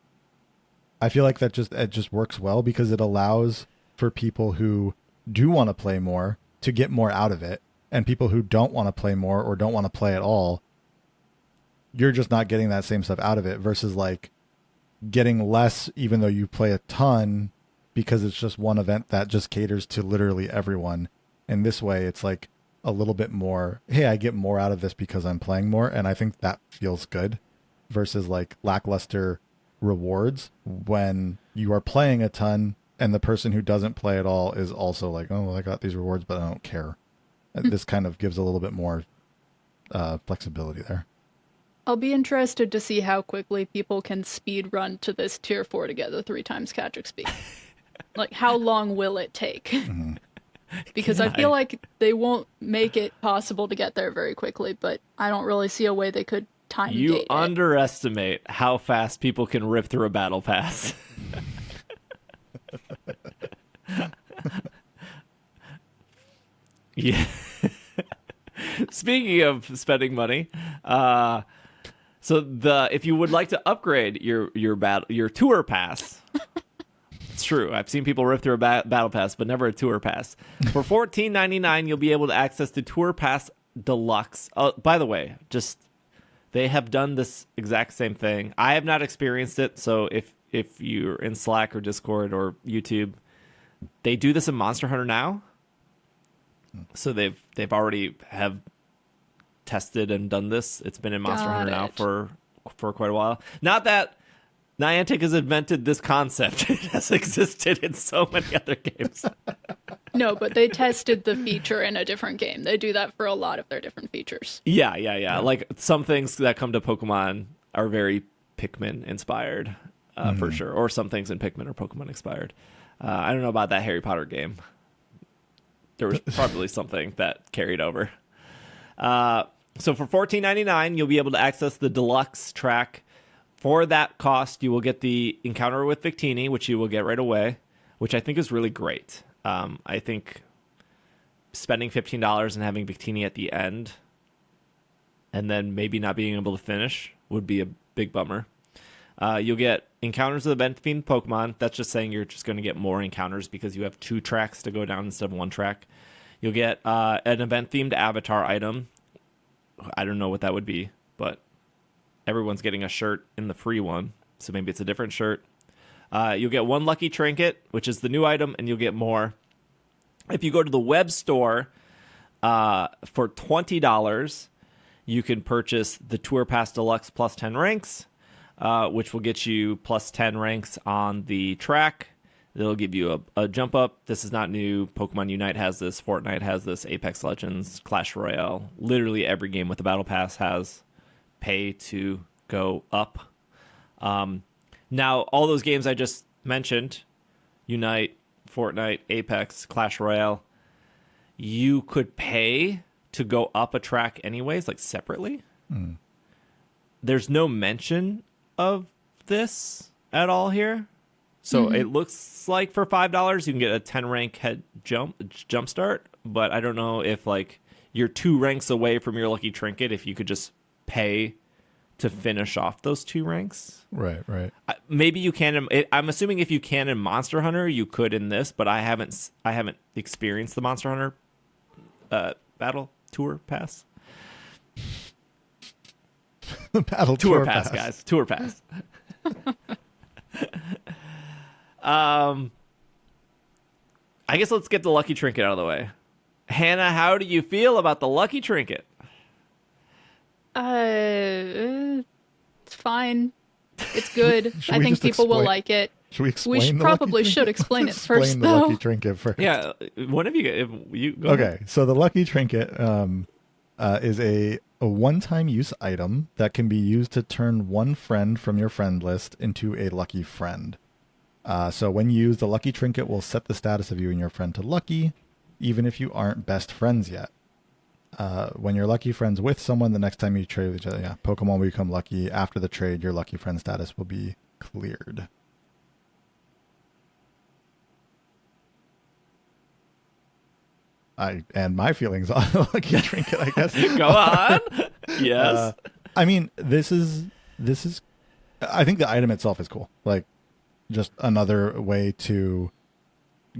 I feel like it just works well because it allows for people who do want to play more to get more out of it. And people who don't want to play more or don't want to play at all, you're just not getting that same stuff out of it versus like getting less, even though you play a ton, because it's just one event that just caters to literally everyone. And this way it's like a little bit more, hey, I get more out of this because I'm playing more. And I think that feels good versus like lackluster rewards when you are playing a ton and the person who doesn't play at all is also like, oh, well, I got these rewards, but I don't care. This kind of gives a little bit more flexibility there. I'll be interested to see how quickly people can speed run to this tier 4 to get the 3 times Catrick speed. Like, how long will it take? Mm-hmm. Because I feel like they won't make it possible to get there very quickly, but I don't really see a way they could time You gate it. underestimate how fast people can rip through a battle pass. Yeah. Speaking of spending money, so if you would like to upgrade your tour pass, it's true. I've seen people rip through a battle pass, but never a tour pass. For $14.99, you'll be able to access the Tour Pass Deluxe. By the way, they have done this exact same thing. I have not experienced it, so if you're in Slack or Discord or YouTube, they do this in Monster Hunter now. So they've already have tested and done this. It's been in Monster Hunter now for quite a while. Not that Niantic has invented this concept. It has existed in so many other games. No, but they tested the feature in a different game. They do that for a lot of their different features. Yeah. Like some things that come to Pokemon are very Pikmin inspired, for sure. Or some things in Pikmin are Pokemon inspired. I don't know about that Harry Potter game. There was probably something that carried over. So for $14.99, you'll be able to access the deluxe track. For that cost, you will get the encounter with Victini, which you will get right away, which I think is really great. I think spending $15 and having Victini at the end and then maybe not being able to finish would be a big bummer. You'll get encounters of the event-themed Pokemon. That's just saying you're just going to get more encounters because you have 2 tracks to go down instead of 1 track. You'll get an event-themed avatar item. I don't know what that would be, but everyone's getting a shirt in the free one, so maybe it's a different shirt. You'll get 1 lucky trinket, which is the new item, and you'll get more. If you go to the web store for $20, you can purchase the Tour Pass Deluxe plus 10 ranks, which will get you plus 10 ranks on the track. It'll give you a jump up. This is not new. Pokemon Unite has this. Fortnite has this. Apex Legends, Clash Royale. Literally every game with the Battle Pass has pay to go up. Now, all those games I just mentioned, Unite, Fortnite, Apex, Clash Royale, you could pay to go up a track anyways, like separately. There's no mention of this at all here. So it looks like for $5 you can get a 10 rank head jump start, but I don't know if like you're 2 ranks away from your lucky trinket if you could just pay to finish off those 2 ranks. Right. Maybe you can. I'm assuming if you can in Monster Hunter, you could in this, but I haven't experienced the Monster Hunter Battle Tour Pass. The Battle Tour Pass, guys. Tour Pass. I guess let's get the lucky trinket out of the way. Hannah, how do you feel about the lucky trinket? It's fine. It's good. I think people will like it. Should we explain? We probably should explain it first, Explain the though. lucky trinket first. Yeah, one of you go Okay, ahead. so the lucky trinket is a one-time use item that can be used to turn one friend from your friend list into a lucky friend. So when used, the lucky trinket will set the status of you and your friend to lucky, even if you aren't best friends yet. When you're lucky friends with someone, the next time you trade with each other, Pokemon will become lucky. After the trade, your lucky friend status will be cleared. And my feelings on the lucky trinket, I guess. Go on. Yes. I mean, this is. I think the item itself is cool. Like, just another way to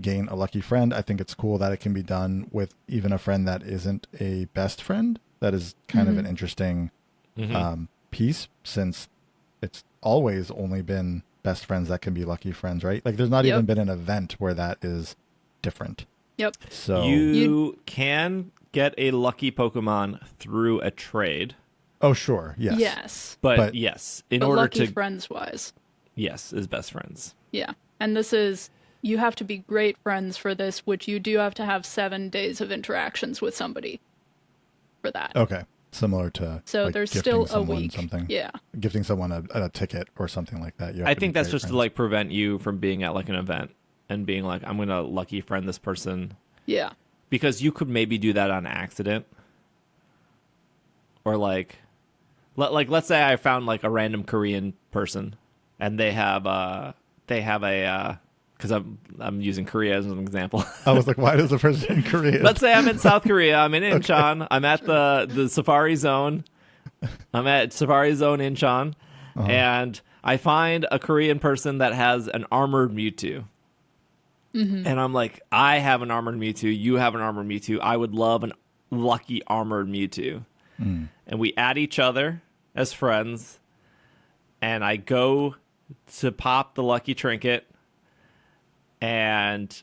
gain a lucky friend. I think it's cool that it can be done with even a friend that isn't a best friend. That is kind of an interesting piece since it's always only been best friends that can be lucky friends, right? Like there's not Yep. even been an event where that is different. Yep. So You can get a lucky Pokemon through a trade, oh sure, yes. Yes. but yes, in But order lucky to friends wise. yes, is best friends. Yeah. And this is, you have to be great friends for this, which you do have to have 7 days of interactions with somebody for that. Okay. Similar to So like there's gifting still a someone week. something. Yeah. Gifting someone a ticket or something like that. You have I to think be that's great just to friends. like prevent you from being at like an event and being like, I'm gonna lucky friend this person, Yeah. because you could maybe do that on accident, or like let's say I found like a random Korean person and they have a because I'm using Korea as an example. I was like, why does the person in Korea? Let's say I'm in South Korea. I'm in Incheon. I'm at the Safari Zone. I'm at Safari Zone Incheon, and I find a Korean person that has an armored Mewtwo. And I'm like, I have an armored Mewtwo. You have an armored Mewtwo. I would love an lucky armored Mewtwo. And we add each other as friends, and I go to pop the lucky trinket, and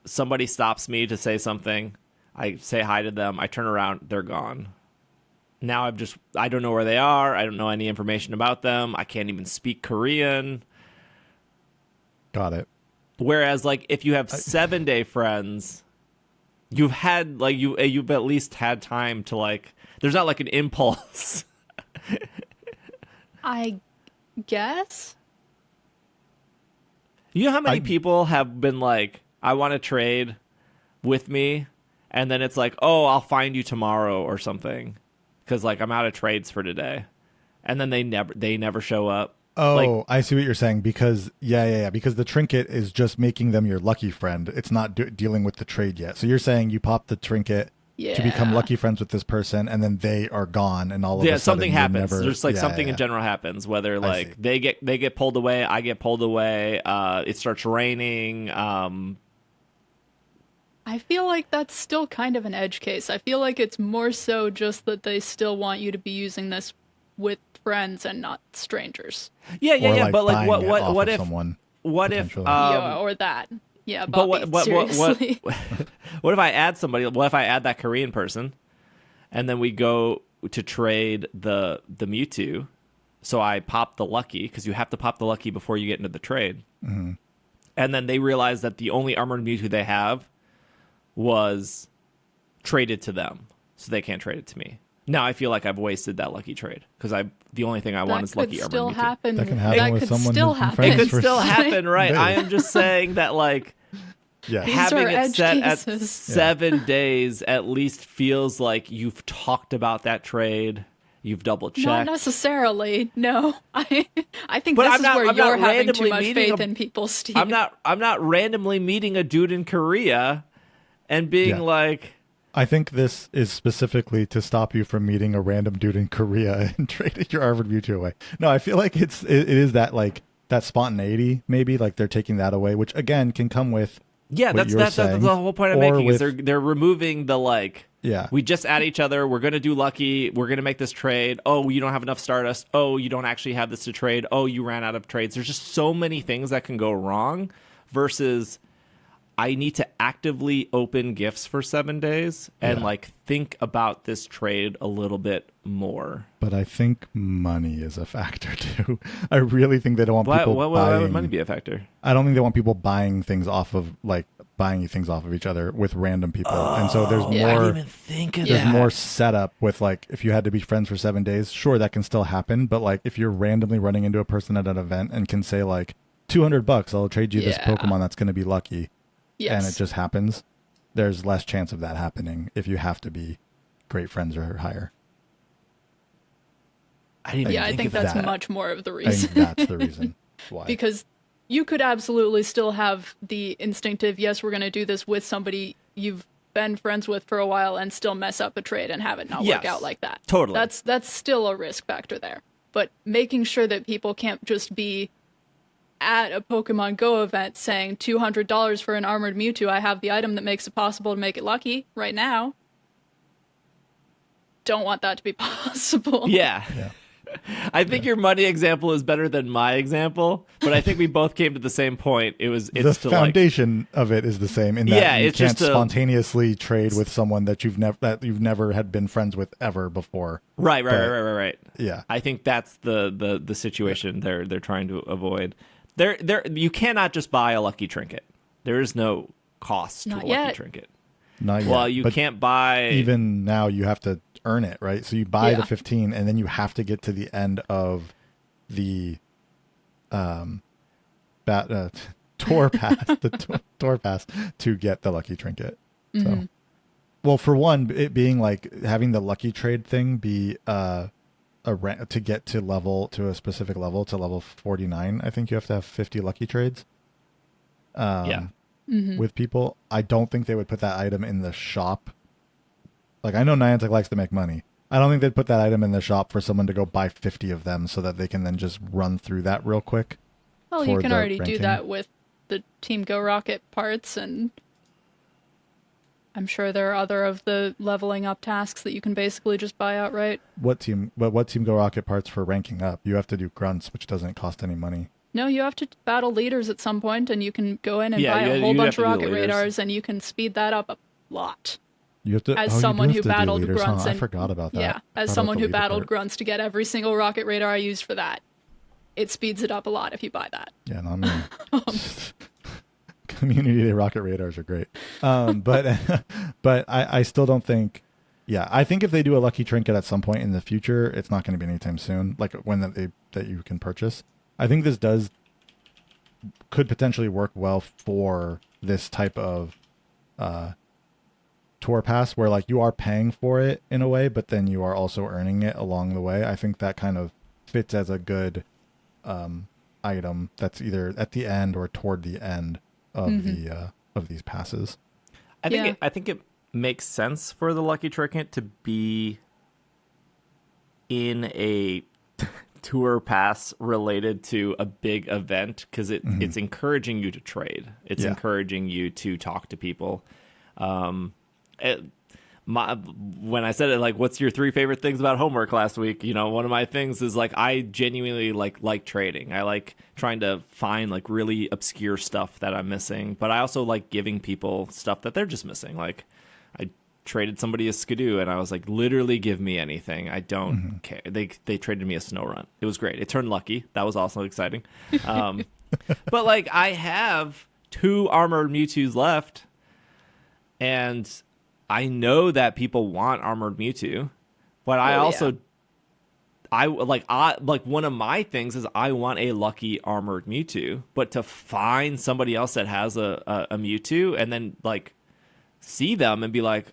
somebody stops me to say something. I say hi to them. I turn around. They're gone. Now I don't know where they are. I don't know any information about them. I can't even speak Korean. Got it. Whereas, like, if you have 7-day friends, you've had, like, you've at least had time to, like, there's not, like, an impulse. I guess. You know how many people have been like, I want to trade with me, and then it's like, oh, I'll find you tomorrow or something, because like I'm out of trades for today, and then they never show up. Oh, Like, I see what you're saying because because the trinket is just making them your lucky friend. It's not dealing with the trade yet. So you're saying you pop the trinket to become Yeah. lucky friends with this person, and then they are gone, and all of a sudden something you happens. never- There's like Yeah, something yeah. in general happens, whether see. like they get pulled away, I get pulled away, it starts raining. I feel like that's still kind of an edge case. I feel like it's more so just that they still want you to be using this with friends and not strangers. Yeah, Or, like, but like buying it off what of if someone, what if potentially. Yeah, or that. Yeah, but Bobby, seriously. what if I add somebody? What if I add that Korean person, and then we go to trade the Mewtwo? So I pop the lucky, because you have to pop the lucky before you get into the trade. Mm-hmm. And then they realize that the only armored Mewtwo they have was traded to them, so they can't trade it to me. Now I feel like I've wasted that lucky trade, because the only thing I want is lucky armored still Mewtwo. happen. That can happen with could someone still who's been happen. friends It could for still s- happen, right? days. I am just saying that, like, Yeah. These having are it edge set cases. at 7 days at least feels like you've talked about that trade. You've double checked. Not necessarily. No, I think But this I'm is not- where I'm not you're having too randomly much meeting faith a- in people, Steve. I'm not randomly meeting a dude in Korea and being Yeah. like, I think this is specifically to stop you from meeting a random dude in Korea and trading your Armored Mewtwo away. No, I feel like it is that like that spontaneity, maybe like they're taking that away, which again can come with yeah, what you're that's saying, the whole point I'm or making is with- they're removing the like. Yeah. We just add each other. We're gonna do lucky. We're gonna make this trade. Oh, you don't have enough Stardust. Oh, you don't actually have this to trade. Oh, you ran out of trades. There's just so many things that can go wrong. Versus, I need to actively open gifts for 7 days and Yeah. like think about this trade a little bit more. But I think money is a factor too. I really think they don't want Why people would buying. money be a factor? I don't think they want people buying things off of each other with random people, and so there's Yeah. I more. didn't even think of There's There's that. more setup with like if you had to be friends for 7 days, sure that can still happen. But like if you're randomly running into a person at an event and can say like $200, I'll trade you this Yeah. Pokemon that's going to be lucky, yes. and it just happens. There's less chance of that happening if you have to be great friends or higher. I didn't even yeah, I think think of that's that. much more of the I reason. think that's the reason why. Because you could absolutely still have the instinctive, yes, we're going to do this with somebody you've been friends with for a while and still mess up a trade and have it not Yes, work out like that. totally. That's still a risk factor there. But making sure that people can't just be at a Pokemon Go event saying $200 for an armored Mewtwo, I have the item that makes it possible to make it lucky right now. Don't want that to be possible. Yeah. Yeah. I think your money example is better than my example, but I think we both came to the same point. It's the to foundation of it is the same in that you it's can't just spontaneously trade with someone that you've never had been friends with ever before. Right. Yeah. I think that's the situation they're trying to avoid. You cannot just buy a lucky trinket. There is no cost to a lucky trinket. Not yet. Well, you but can't buy. Even now, you have to earn it, right? So you buy the 15, and then you have to get to the end of the tour pass, tour pass to get the lucky trinket. So, well, for one, it being like having the lucky trade thing be to get to a specific level, to level 49. I think you have to have 50 lucky trades. With people, I don't think they would put that item in the shop. Like, I know Niantic likes to make money. I don't think they'd put that item in the shop for someone to go buy 50 of them so that they can then just run through that real quick. Well, you can already do that with the Team Go Rocket parts, and I'm sure there are other of the leveling up tasks that you can basically just buy outright. What Team Go Rocket parts for ranking up? You have to do grunts, which doesn't cost any money. No, you have to battle leaders at some point, and you can go in and buy a whole bunch of rocket radars, and you can speed that up a lot. You have to, as someone who battled leaders, grunts, I forgot about that. Yeah, as someone who battled grunts to get every single rocket radar I used for that, it speeds it up a lot if you buy that. Yeah, no, I mean, Community Day rocket radars are great, but I still don't think. Yeah, I think if they do a lucky trinket at some point in the future, it's not going to be anytime soon. Like when that you can purchase. I think this could potentially work well for this type of tour pass where like you are paying for it in a way, but then you are also earning it along the way. I think that kind of fits as a good item that's either at the end or toward the end of of these passes. I think it makes sense for the lucky trinket to be in a tour pass related to a big event because it's encouraging you to trade. It's encouraging you to talk to people. When I said it, like, what's your 3 favorite things about homework last week? You know, one of my things is like I genuinely like trading. I like trying to find like really obscure stuff that I'm missing, but I also like giving people stuff that they're just missing. Like I traded somebody a Skidoo, and I was like, literally give me anything. I don't care. They traded me a Snorunt. It was great. It turned lucky. That was also exciting. But like I have 2 armored Mewtwo's left, and I know that people want armored Mewtwo, but I also one of my things is I want a lucky armored Mewtwo, but to find somebody else that has a Mewtwo and then like see them and be like,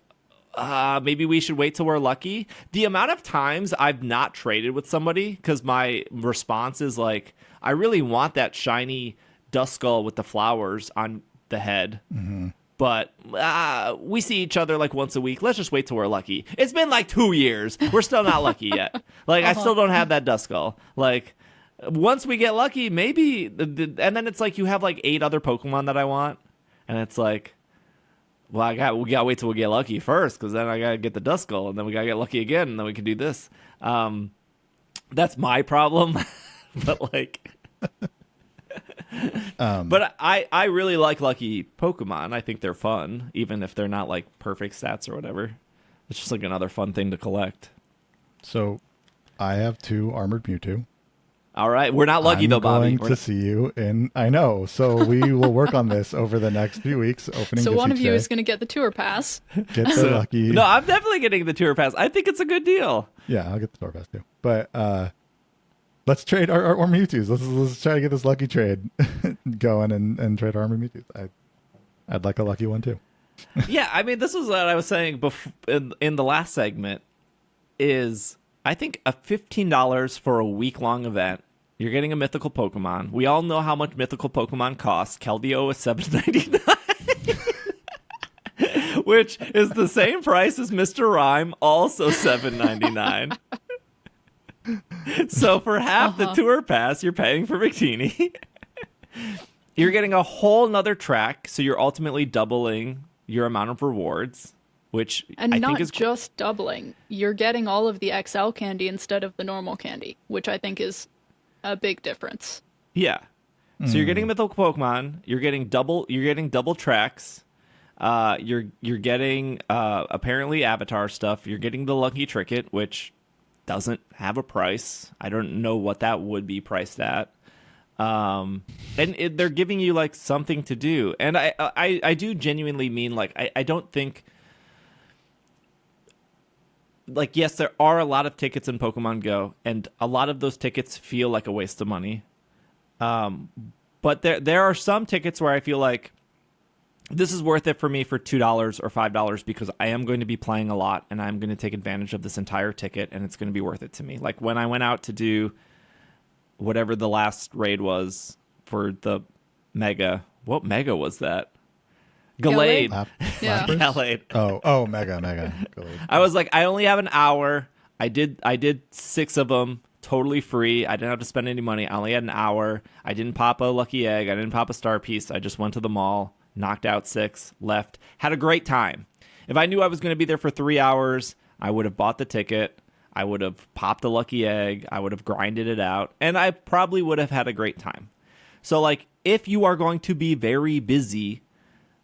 maybe we should wait till we're lucky. The amount of times I've not traded with somebody because my response is like, I really want that shiny Duskull with the flowers on the head. But we see each other like once a week. Let's just wait till we're lucky. It's been like 2 years. We're still not lucky yet. Like I still don't have that Duskull. Like once we get lucky, maybe. And then it's like you have like 8 other Pokemon that I want, and it's like, well, we gotta wait till we get lucky first, because then I gotta get the Duskull, and then we gotta get lucky again, and then we can do this. That's my problem. But like. But I really like lucky Pokemon. I think they're fun, even if they're not like perfect stats or whatever. It's just like another fun thing to collect. So I have 2 armored Mewtwo. All right, we're not lucky though, Bobby. I'm going to see you, and I know. So we will work on this over the next few weeks. Opening. So this one of each you day. is going to get the tour pass. Get the lucky. No, I'm definitely getting the tour pass. I think it's a good deal. Yeah, I'll get the tour pass too. But let's trade our Mewtwo's. Let's try to get this lucky trade going and trade our armored Mewtwo's. I'd like a lucky one too. Yeah, I mean, this was what I was saying in the last segment. Is I think a $15 for a week-long event. You're getting a mythical Pokemon. We all know how much mythical Pokemon costs. Keldeo is $7.99, which is the same price as Mr. Rhyme, also $7.99. So for half the tour pass, you're paying for Victini. You're getting a whole nother track, so you're ultimately doubling your amount of rewards. which And I not think is just doubling. You're getting all of the XL candy instead of the normal candy, which I think is a big difference. yeah. So you're getting mythical Pokemon. You're getting double tracks. You're getting apparently Avatar stuff. You're getting the Lucky Tricket, which doesn't have a price. I don't know what that would be priced at. And they're giving you like something to do, and I do genuinely mean like I don't think like yes, there are a lot of tickets in Pokemon Go, and a lot of those tickets feel like a waste of money. But there are some tickets where I feel like this is worth it for me for $2 or $5 because I am going to be playing a lot and I'm going to take advantage of this entire ticket and it's going to be worth it to me. Like when I went out to do whatever the last raid was for the Mega. What Mega was that? Gallade. Yeah. Gallade. Oh, Mega. Gallade. I was like, I only have an hour. I did 6 of them. Totally free. I didn't have to spend any money. I only had an hour. I didn't pop a lucky egg. I didn't pop a star piece. I just went to the mall, knocked out 6, left, had a great time. If I knew I was going to be there for 3 hours, I would have bought the ticket. I would have popped a lucky egg. I would have grinded it out, and I probably would have had a great time. So, like, if you are going to be very busy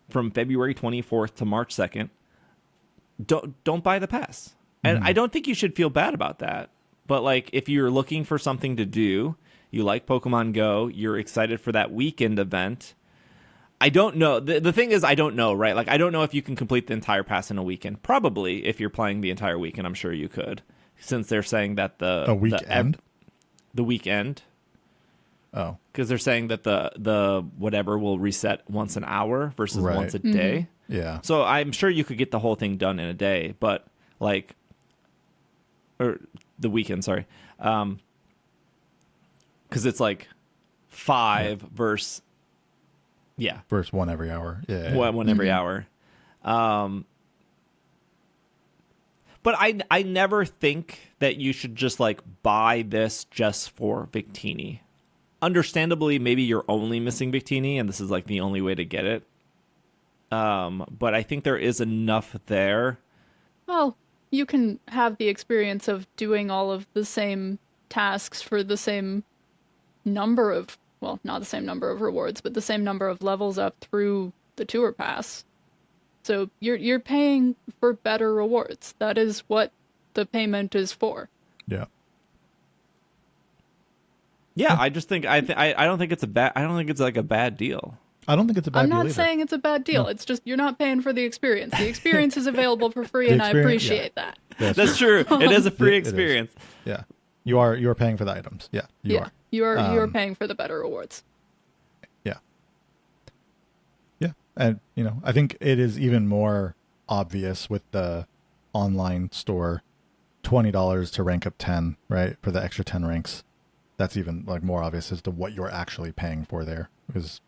from February 24th to March 2nd, don't buy the pass. And I don't think you should feel bad about that. But, like, if you're looking for something to do, you like Pokemon Go, you're excited for that weekend event. I don't know. The thing is, I don't know, right? Like, I don't know if you can complete the entire pass in a weekend. Probably, if you're playing the entire weekend, I'm sure you could. Since they're saying that a weekend? The weekend. Oh. Because they're saying that the whatever will reset once an hour versus Right. once a day. Yeah. So I'm sure you could get the whole thing done in a day, but, like... Or... the weekend, sorry, because it's like 5 versus Versus one every hour. Yeah. one every hour. But I never think that you should just like buy this just for Victini. Understandably, maybe you're only missing Victini, and this is like the only way to get it. But I think there is enough there. Well, you can have the experience of doing all of the same tasks for the same number of, well, not the same number of rewards, but the same number of levels up through the tour pass. So you're paying for better rewards. That is what the payment is for. Yeah. Yeah, I just think I don't think it's like a bad deal. I don't think it's a bad I'm deal not either. saying it's a bad deal. No. It's just you're not paying for the experience. The experience is available for free, and I appreciate that. That's true. It is a free experience. Yeah. You are paying for the items. Yeah, you are. You are paying for the better rewards. Yeah. Yeah. And, I think it is even more obvious with the online store, $20 to rank up 10, right? For the extra 10 ranks. That's even like more obvious as to what you're actually paying for there. Because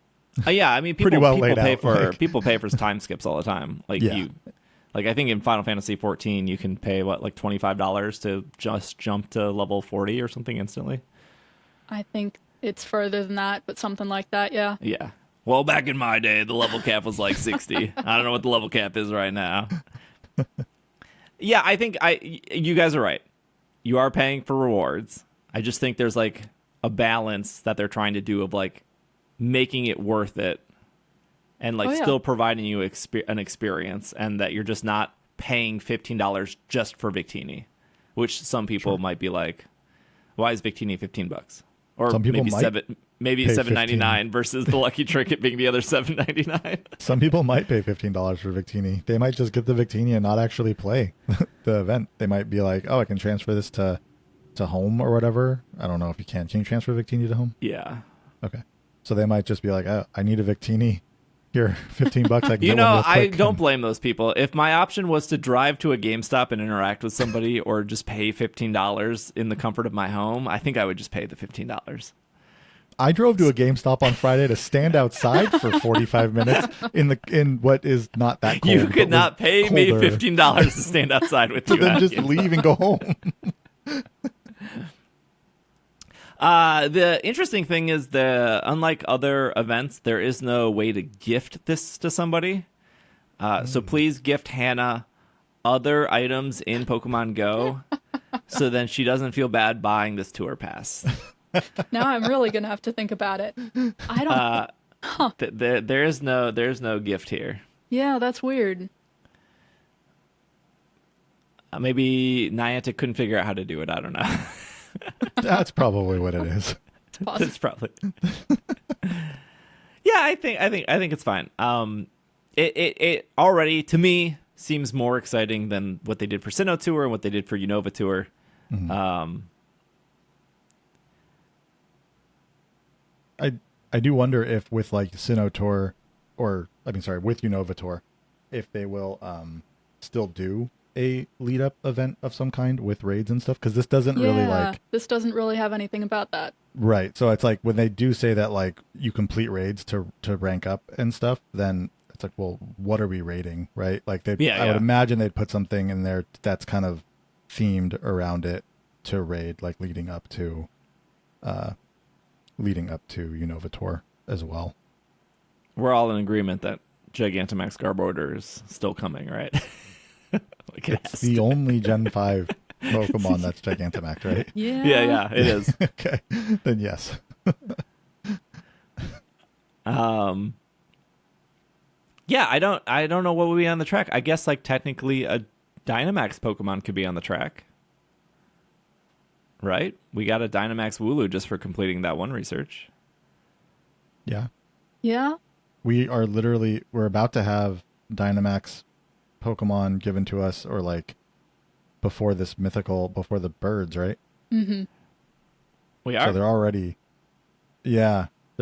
Yeah, I mean, Pretty well laid pay out, for like- people pay for time skips all the time. Like Yeah. I think in Final Fantasy 14 you can pay like $25 to just jump to level 40 or something instantly. I think it's further than that, but something like that, yeah. Yeah. Well, back in my day, the level cap was like 60. I don't know what the level cap is right now. Yeah, I think you guys are right. You are paying for rewards. I just think there's like a balance that they're trying to do of like making it worth it and like still providing you an experience, and that you're just not paying $15 just for Victini, which some people might be like, why is Victini $15? Or Some people might maybe pay $7.99 versus the Lucky Tricket being the other $7.99. some people might pay $15 for Victini. They might just get the Victini and not actually play the event. They might be like, oh, I can transfer this to home or whatever. I don't know if you can. Can you transfer Victini to home? Yeah. Okay. So they might just be like, oh, I need a Victini. Here, $15. I can You get know, one real I quick. don't blame those people. If my option was to drive to a GameStop and interact with somebody or just pay $15 in the comfort of my home, I think I would just pay the $15. I drove to a GameStop on Friday to stand outside for 45 minutes in what is not that cold. You but could not was pay me colder, $15 to stand outside with to you. then at just GameStop. leave and go home. The interesting thing is unlike other events, there is no way to gift this to somebody. So please gift Hannah other items in Pokemon Go, so then she doesn't feel bad buying this tour pass. Now I'm really gonna have to think about it. I don't. There's no gift here. Yeah, that's weird. Maybe Niantic couldn't figure out how to do it. I don't know. That's probably what it is. It's probably. Yeah, I think it's fine. It already to me seems more exciting than what they did for Sinnoh Tour and what they did for Unova Tour. Mm-hmm. I do wonder if with like Sinnoh Tour, with Unova Tour, if they will still do a lead up event of some kind with raids and stuff, because this doesn't this doesn't really have anything about that. Right. So it's like when they do say that like you complete raids to rank up and stuff, then it's like, well, what are we raiding, right? Like I would imagine they'd put something in there that's kind of themed around it to raid, like leading up to Unova Tour as well. We're all in agreement that Gigantamax Garbodor is still coming, right? It's the only Gen 5 Pokemon that's Gigantamax, right? Yeah, it is. Okay, then yes. Yeah, I don't know what would be on the track. I guess like technically a Dynamax Pokemon could be on the track. Right? We got a Dynamax Wooloo just for completing that one research. Yeah. Yeah. We're about to have Dynamax Pokemon given to us, or like before the birds, right? Mm-hmm. We are. So they're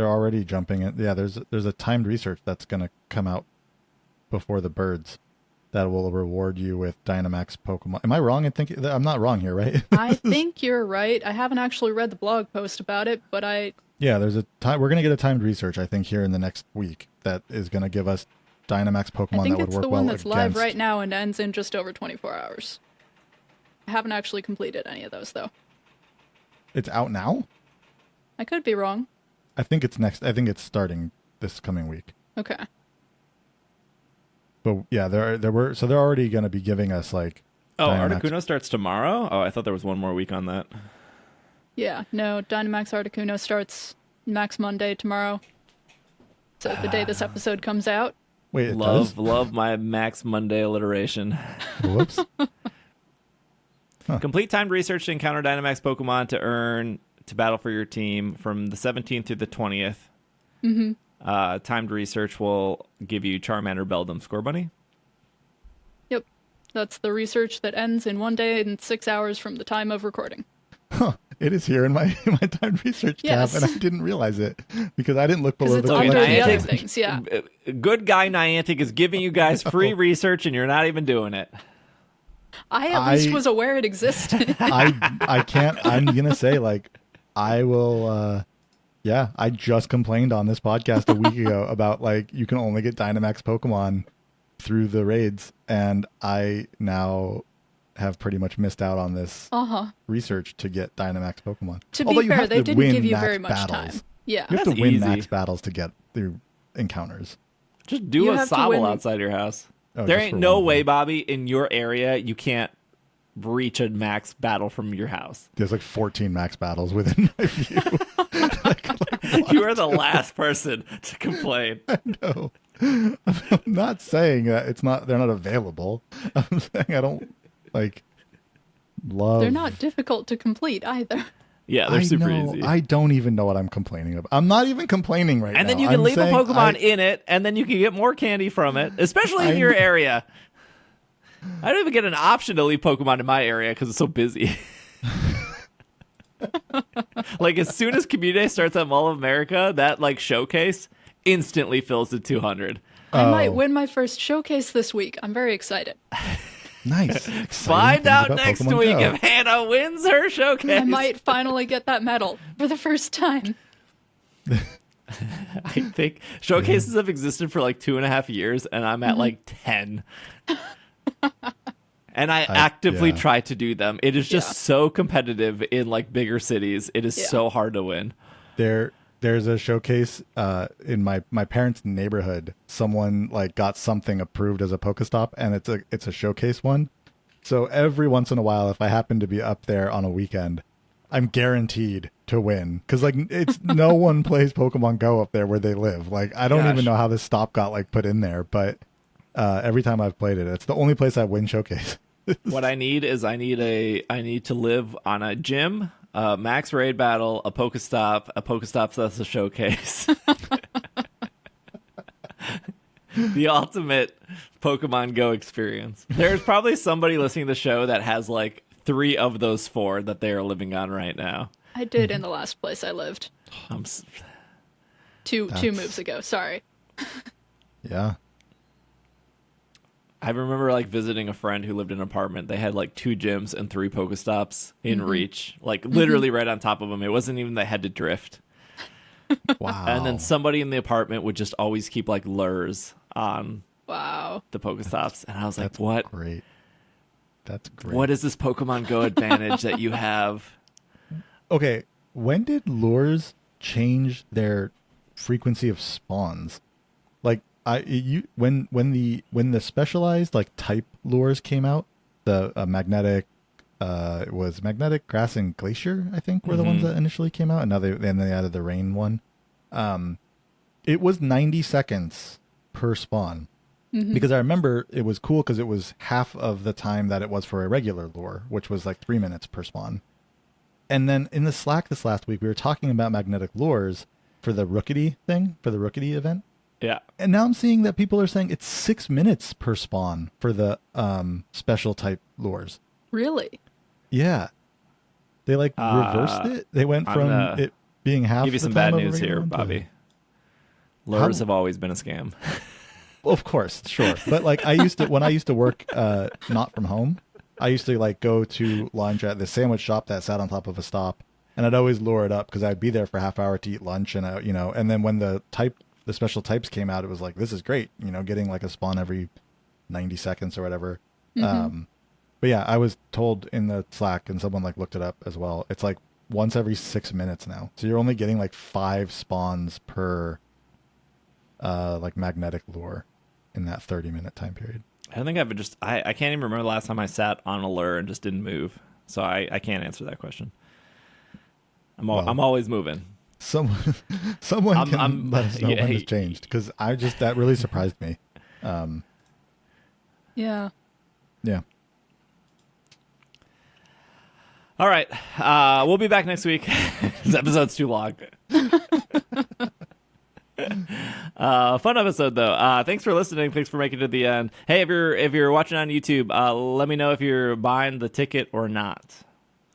already jumping in. Yeah, there's a timed research that's going to come out before the birds that will reward you with Dynamax Pokemon. Am I wrong in thinking? I'm not wrong here, right? I think you're right. I haven't actually read the blog post about it, but there's a time. We're going to get a timed research, I think, here in the next week that is going to give us Dynamax Pokemon that would work well against. I think it's the one that's live right now and ends in just over 24 hours. I haven't actually completed any of those, though. It's out now? I could be wrong. I think it's next. I think it's starting this coming week. Okay. But yeah, they're already going to be giving us like. Oh, Dynamax. Articuno starts tomorrow? Oh, I thought there was one more week on that. Yeah, no, Dynamax Articuno starts Max Monday tomorrow. So the day this episode comes out. Wait, love my Max Monday alliteration. Whoops. Complete timed research to encounter Dynamax Pokemon to battle for your team from the 17th through the 20th. Mm-hmm. Timed research will give you Charmander, Beldum, Scorbunny. Yep. That's the research that ends in 1 day and 6 hours from the time of recording. Huh. It is here in my timed research tab, and I didn't realize it because I didn't look below the under the other Niantic, things, yeah. Good guy Niantic is giving you guys free research, and you're not even doing it. I at least was aware it existed. I can't. I'm gonna say like I will. I just complained on this podcast a week ago about like you can only get Dynamax Pokemon through the raids, and I now have pretty much missed out on this research to get Dynamax Pokemon. To be fair, they didn't give you very much time. Yeah, you have to win max battles to get through encounters. Just do a Sobble outside your house. Oh, there ain't no way, Bobby, in your area you can't reach a max battle from your house. There's like 14 max battles within my view. You are the last person to complain. I know. I'm not saying that they're not available. I'm saying I don't love. They're not difficult to complete either. Yeah, they're super easy. I don't even know what I'm complaining about. I'm not even complaining right now. And then you can leave a Pokemon in it, and then you can get more candy from it, especially in your area. I don't even get an option to leave Pokemon in my area because it's so busy. Like, as soon as Community Day starts at Mall of America, that, showcase instantly fills to 200. I might win my first showcase this week. I'm very excited. Nice. Find out next week if Hannah wins her showcase. I might finally get that medal for the first time. I think showcases have existed for 2.5 years, and I'm at 10. And I actively try to do them. It is just so competitive in bigger cities. It is so hard to win. there's a showcase in my parents' neighborhood. Someone like got something approved as a Pokestop, and it's a showcase one. So every once in a while, if I happen to be up there on a weekend, I'm guaranteed to win because like it's no one plays Pokemon Go up there where they live. Like I don't even know how this stop got like put in there, but every time I've played it, it's the only place I win showcase. What I need is I need to live on a gym, max raid battle, a Pokestop that's a showcase. The ultimate Pokemon Go experience. There's probably somebody listening to the show that has like 3 of those 4 that they are living on right now. I did in the last place I lived. Two moves ago. Sorry. Yeah. I remember like visiting a friend who lived in an apartment. They had like 2 gyms and 3 Pokestops in reach, like literally right on top of them. It wasn't even they had to drift. Wow. And then somebody in the apartment would just always keep like lures on the Pokestops. And I was like, what? Great. That's great. What is this Pokemon Go advantage that you have? Okay, when did lures change their frequency of spawns? Like when the specialized like type lures came out, the magnetic it was magnetic, grass, and glacier, I think were the ones that initially came out, and now they added the rain one. It was 90 seconds per spawn. Because I remember it was cool because it was half of the time that it was for a regular lure, which was like 3 minutes per spawn. And then in the Slack this last week, we were talking about magnetic lures for the Rookity thing, for the Rookity event. Yeah. And now I'm seeing that people are saying it's 6 minutes per spawn for the special type lures. Really? Yeah. They like reversed it. They went from it being half give you the some time bad of a news regular here, one to- Bobby. Lures have always been a scam. Well, of course, sure. But like when I used to work not from home, I used to like go to lunch at the sandwich shop that sat on top of a stop, and I'd always lure it up because I'd be there for half hour to eat lunch, and and then when the special types came out, it was like, this is great, getting like a spawn every 90 seconds or whatever. But yeah, I was told in the Slack, and someone like looked it up as well. It's like once every 6 minutes now. So you're only getting like 5 spawns per like magnetic lure in that 30-minute time period. I think I can't even remember the last time I sat on a lure and just didn't move. So I can't answer that question. I'm always moving. Someone can let us know when it's changed, because that really surprised me. Yeah. Yeah. All right. We'll be back next week. This episode's too long. Fun episode though. Thanks for listening. Thanks for making it to the end. Hey, if you're watching on YouTube, let me know if you're buying the ticket or not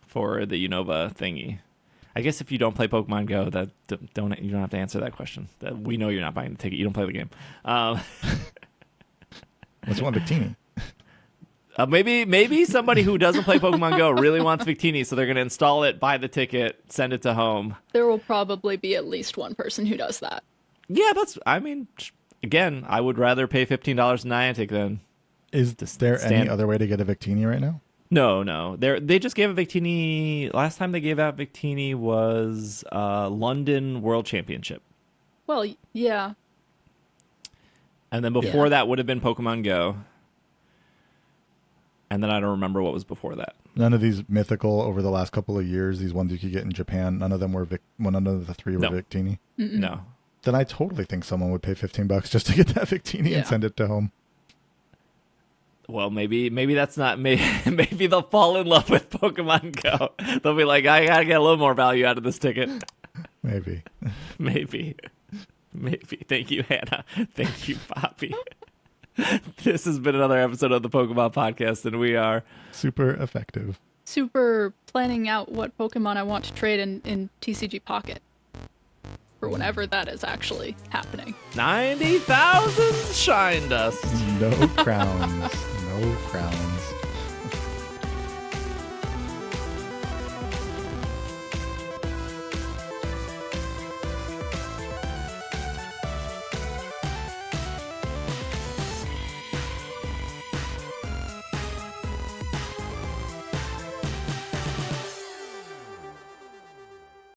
for the Unova thingy. I guess if you don't play Pokemon Go, you don't have to answer that question. We know you're not buying the ticket. You don't play the game. What's one Victini? Maybe somebody who doesn't play Pokemon Go really wants Victini, so they're going to install it, buy the ticket, send it to home. There will probably be at least one person who does that. Yeah, again, I would rather pay $15 in Niantic than... Is there any other way to get a Victini right now? No. They just gave a Victini... Last time they gave out Victini was London World Championship. Well, yeah. And then before that would have been Pokemon Go. And then I don't remember what was before that. None of these mythical over the last couple of years, these ones you could get in Japan, none of the 3 were Victini? Mm-mm. No. Then I totally think someone would pay $15 just to get that Victini and send it to home. Well, maybe that's not... Maybe they'll fall in love with Pokemon Go. They'll be like, I gotta get a little more value out of this ticket. Maybe. Maybe. Thank you, Hannah. Thank you, Poppy. This has been another episode of the Pokemon Podcast, and we are... Super effective. Super planning out what Pokemon I want to trade in TCG Pocket. For whenever that is actually happening. 90,000 shine dust. No crowns. No crowns.